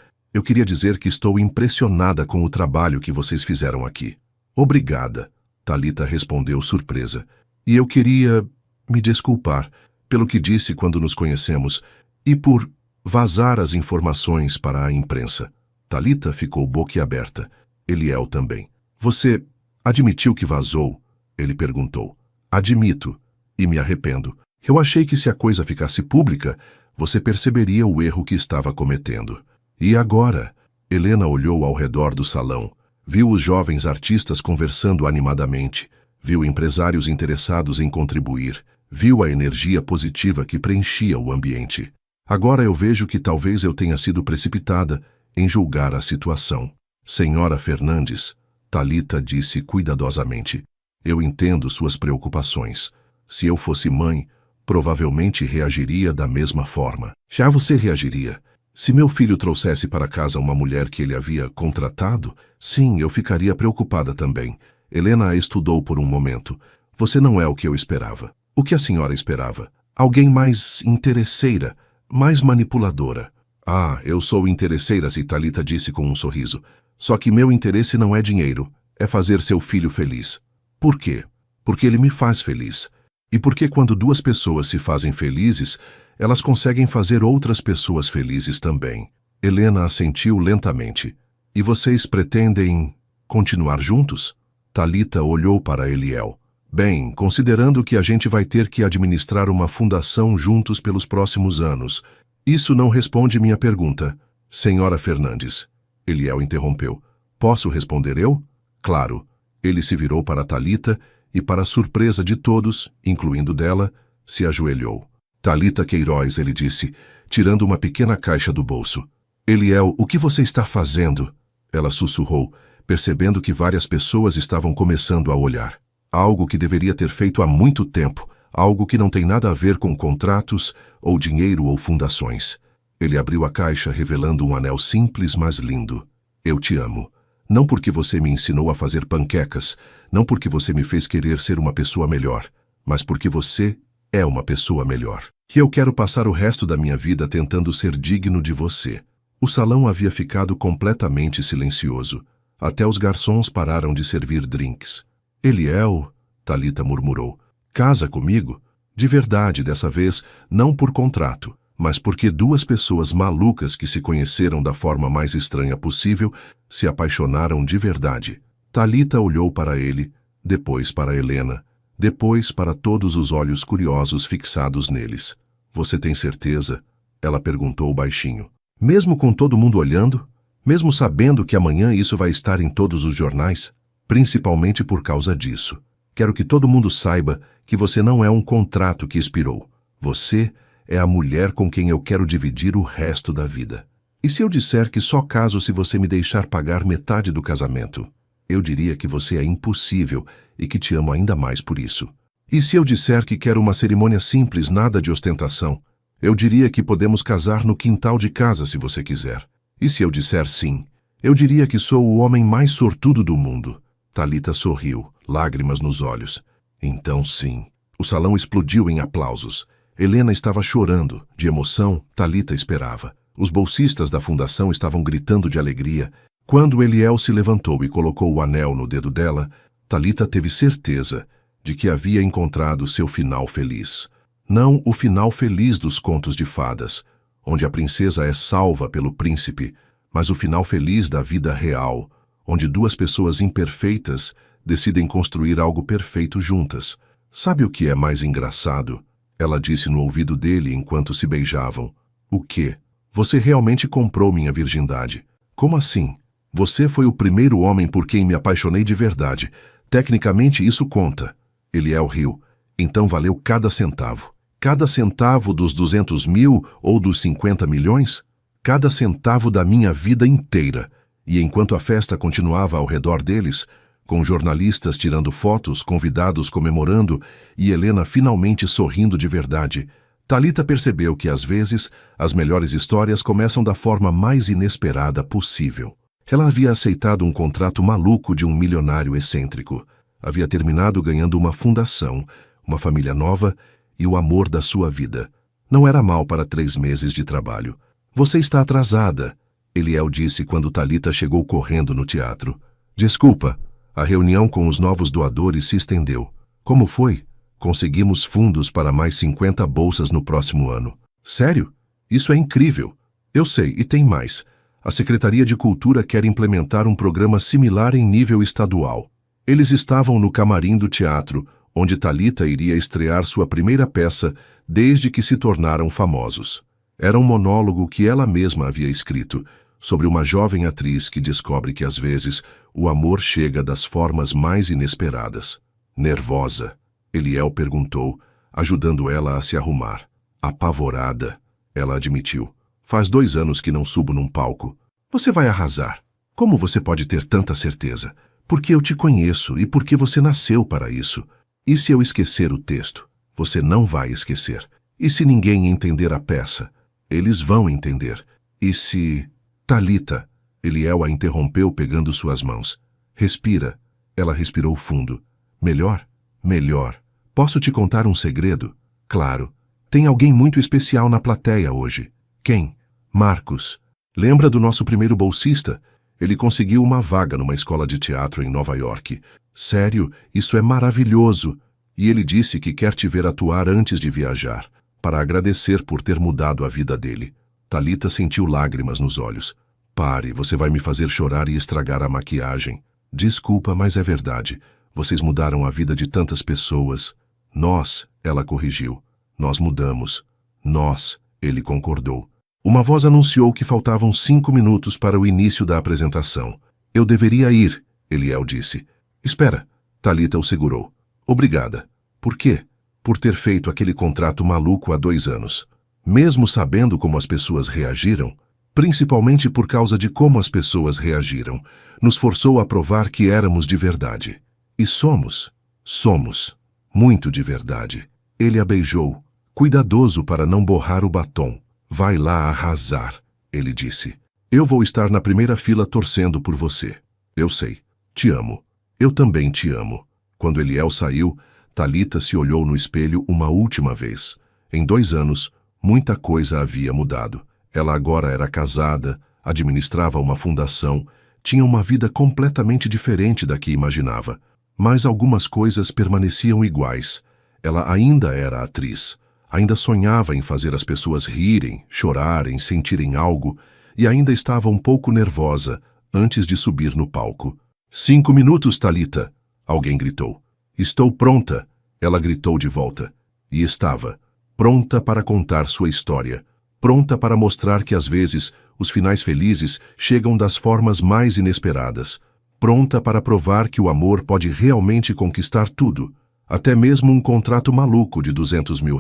S1: queria dizer que estou impressionada com o trabalho que vocês fizeram aqui. Obrigada, Thalita respondeu surpresa. E eu queria me desculpar pelo que disse quando nos conhecemos e por vazar as informações para a imprensa. Thalita ficou boquiaberta. Eliel também. Você admitiu que vazou? Ele perguntou. Admito, e me arrependo. Eu achei que se a coisa ficasse pública, você perceberia o erro que estava cometendo. E agora? Helena olhou ao redor do salão. Viu os jovens artistas conversando animadamente. Viu empresários interessados em contribuir. Viu a energia positiva que preenchia o ambiente. Agora eu vejo que talvez eu tenha sido precipitada em julgar a situação. Senhora Fernandes, Thalita disse cuidadosamente, eu entendo suas preocupações. Se eu fosse mãe, provavelmente reagiria da mesma forma. Já você reagiria? Se meu filho trouxesse para casa uma mulher que ele havia contratado, sim, eu ficaria preocupada também. Helena a estudou por um momento. Você não é o que eu esperava. O que a senhora esperava? Alguém mais interesseira, mais manipuladora. Ah, eu sou interesseira, Thalita disse com um sorriso. Só que meu interesse não é dinheiro, é fazer seu filho feliz. Por quê? Porque ele me faz feliz. E porque quando duas pessoas se fazem felizes, elas conseguem fazer outras pessoas felizes também. Helena assentiu lentamente. E vocês pretendem continuar juntos? Thalita olhou para Eliel. Bem, considerando que a gente vai ter que administrar uma fundação juntos pelos próximos anos, isso não responde minha pergunta. Senhora Fernandes. Eliel interrompeu. Posso responder eu? Claro. Ele se virou para Thalita e, para a surpresa de todos, incluindo dela, se ajoelhou. Thalita Queiroz, ele disse, tirando uma pequena caixa do bolso. Eliel, o que você está fazendo? Ela sussurrou, percebendo que várias pessoas estavam começando a olhar. Algo que deveria ter feito há muito tempo, algo que não tem nada a ver com contratos, ou dinheiro ou fundações. Ele abriu a caixa revelando um anel simples, mas lindo. Eu te amo. Não porque você me ensinou a fazer panquecas, não porque você me fez querer ser uma pessoa melhor, mas porque você é uma pessoa melhor. E eu quero passar o resto da minha vida tentando ser digno de você. O salão havia ficado completamente silencioso. Até os garçons pararam de servir drinks. Eliel, Thalita murmurou, casa comigo? De verdade, dessa vez, não por contrato, mas porque duas pessoas malucas que se conheceram da forma mais estranha possível se apaixonaram de verdade. Thalita olhou para ele, depois para Helena, depois para todos os olhos curiosos fixados neles. Você tem certeza? Ela perguntou baixinho. Mesmo com todo mundo olhando? Mesmo sabendo que amanhã isso vai estar em todos os jornais? Principalmente por causa disso. Quero que todo mundo saiba que você não é um contrato que expirou. Você é a mulher com quem eu quero dividir o resto da vida. E se eu disser que só caso se você me deixar pagar metade do casamento? Eu diria que você é impossível e que te amo ainda mais por isso. E se eu disser que quero uma cerimônia simples, nada de ostentação? Eu diria que podemos casar no quintal de casa se você quiser. E se eu disser sim? Eu diria que sou o homem mais sortudo do mundo. Thalita sorriu, lágrimas nos olhos. Então sim. O salão explodiu em aplausos. Helena estava chorando. De emoção, Thalita esperava. Os bolsistas da fundação estavam gritando de alegria. Quando Eliel se levantou e colocou o anel no dedo dela, Thalita teve certeza de que havia encontrado seu final feliz. Não o final feliz dos contos de fadas, onde a princesa é salva pelo príncipe, mas o final feliz da vida real, onde duas pessoas imperfeitas decidem construir algo perfeito juntas. Sabe o que é mais engraçado? Ela disse no ouvido dele enquanto se beijavam. O quê? Você realmente comprou minha virgindade. Como assim? Você foi o primeiro homem por quem me apaixonei de verdade. Tecnicamente isso conta. Eliel riu. Então valeu cada centavo. Cada centavo dos 200 mil ou dos 50 milhões? Cada centavo da minha vida inteira. E enquanto a festa continuava ao redor deles, com jornalistas tirando fotos, convidados comemorando e Helena finalmente sorrindo de verdade, Thalita percebeu que, às vezes, as melhores histórias começam da forma mais inesperada possível. Ela havia aceitado um contrato maluco de um milionário excêntrico. Havia terminado ganhando uma fundação, uma família nova e o amor da sua vida. Não era mal para 3 meses de trabalho. Você está atrasada, Eliel disse quando Thalita chegou correndo no teatro. Desculpa, a reunião com os novos doadores se estendeu. Como foi? Conseguimos fundos para mais 50 bolsas no próximo ano. Sério? Isso é incrível. Eu sei, e tem mais. A Secretaria de Cultura quer implementar um programa similar em nível estadual. Eles estavam no camarim do teatro, onde Thalita iria estrear sua primeira peça desde que se tornaram famosos. Era um monólogo que ela mesma havia escrito, sobre uma jovem atriz que descobre que, às vezes, o amor chega das formas mais inesperadas. Nervosa, Eliel perguntou, ajudando ela a se arrumar. Apavorada, ela admitiu. Faz 2 anos que não subo num palco. Você vai arrasar. Como você pode ter tanta certeza? Porque eu te conheço e porque você nasceu para isso. E se eu esquecer o texto? Você não vai esquecer. E se ninguém entender a peça? Eles vão entender. E se... Thalita, Eliel a interrompeu pegando suas mãos. Respira. Ela respirou fundo. Melhor? Melhor. Posso te contar um segredo? Claro. Tem alguém muito especial na plateia hoje. Quem? Marcos. Lembra do nosso primeiro bolsista? Ele conseguiu uma vaga numa escola de teatro em Nova York. Sério, isso é maravilhoso. E ele disse que quer te ver atuar antes de viajar, para agradecer por ter mudado a vida dele. Thalita sentiu lágrimas nos olhos. Pare, você vai me fazer chorar e estragar a maquiagem. Desculpa, mas é verdade. Vocês mudaram a vida de tantas pessoas. Nós, ela corrigiu. Nós mudamos. Nós, ele concordou. Uma voz anunciou que faltavam 5 minutos para o início da apresentação. Eu deveria ir, Eliel disse. Espera, Thalita o segurou. Obrigada. Por quê? Por ter feito aquele contrato maluco há 2 anos. Mesmo sabendo como as pessoas reagiram, principalmente por causa de como as pessoas reagiram, nos forçou a provar que éramos de verdade. E somos. Somos. Muito de verdade. Ele a beijou, cuidadoso para não borrar o batom. Vai lá arrasar, ele disse. Eu vou estar na primeira fila torcendo por você. Eu sei. Te amo. Eu também te amo. Quando Eliel saiu, Thalita se olhou no espelho uma última vez. Em 2 anos, muita coisa havia mudado. Ela agora era casada, administrava uma fundação, tinha uma vida completamente diferente da que imaginava. Mas algumas coisas permaneciam iguais. Ela ainda era atriz, ainda sonhava em fazer as pessoas rirem, chorarem, sentirem algo, e ainda estava um pouco nervosa antes de subir no palco. 5 minutos, Thalita! Alguém gritou. Estou pronta! Ela gritou de volta. E estava. Pronta para contar sua história. Pronta para mostrar que, às vezes, os finais felizes chegam das formas mais inesperadas. Pronta para provar que o amor pode realmente conquistar tudo, até mesmo um contrato maluco de R$200 mil.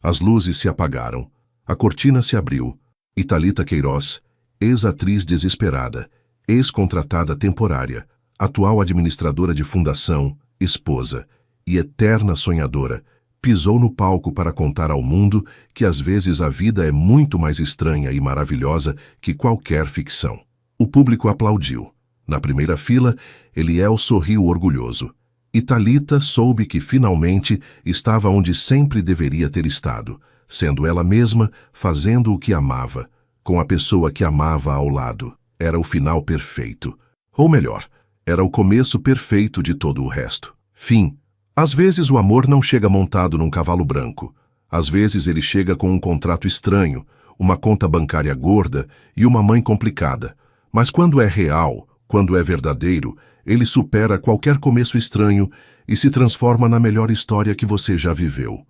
S1: As luzes se apagaram. A cortina se abriu. E Thalita Queiroz, ex-atriz desesperada, ex-contratada temporária, atual administradora de fundação, esposa e eterna sonhadora, pisou no palco para contar ao mundo que às vezes a vida é muito mais estranha e maravilhosa que qualquer ficção. O público aplaudiu. Na primeira fila, Eliel sorriu orgulhoso. E Thalita soube que finalmente estava onde sempre deveria ter estado, sendo ela mesma, fazendo o que amava, com a pessoa que amava ao lado. Era o final perfeito. Ou melhor, era o começo perfeito de todo o resto. Fim. Às vezes o amor não chega montado num cavalo branco. Às vezes ele chega com um contrato estranho, uma conta bancária gorda e uma mãe complicada. Mas quando é real, quando é verdadeiro, ele supera qualquer começo estranho e se transforma na melhor história que você já viveu.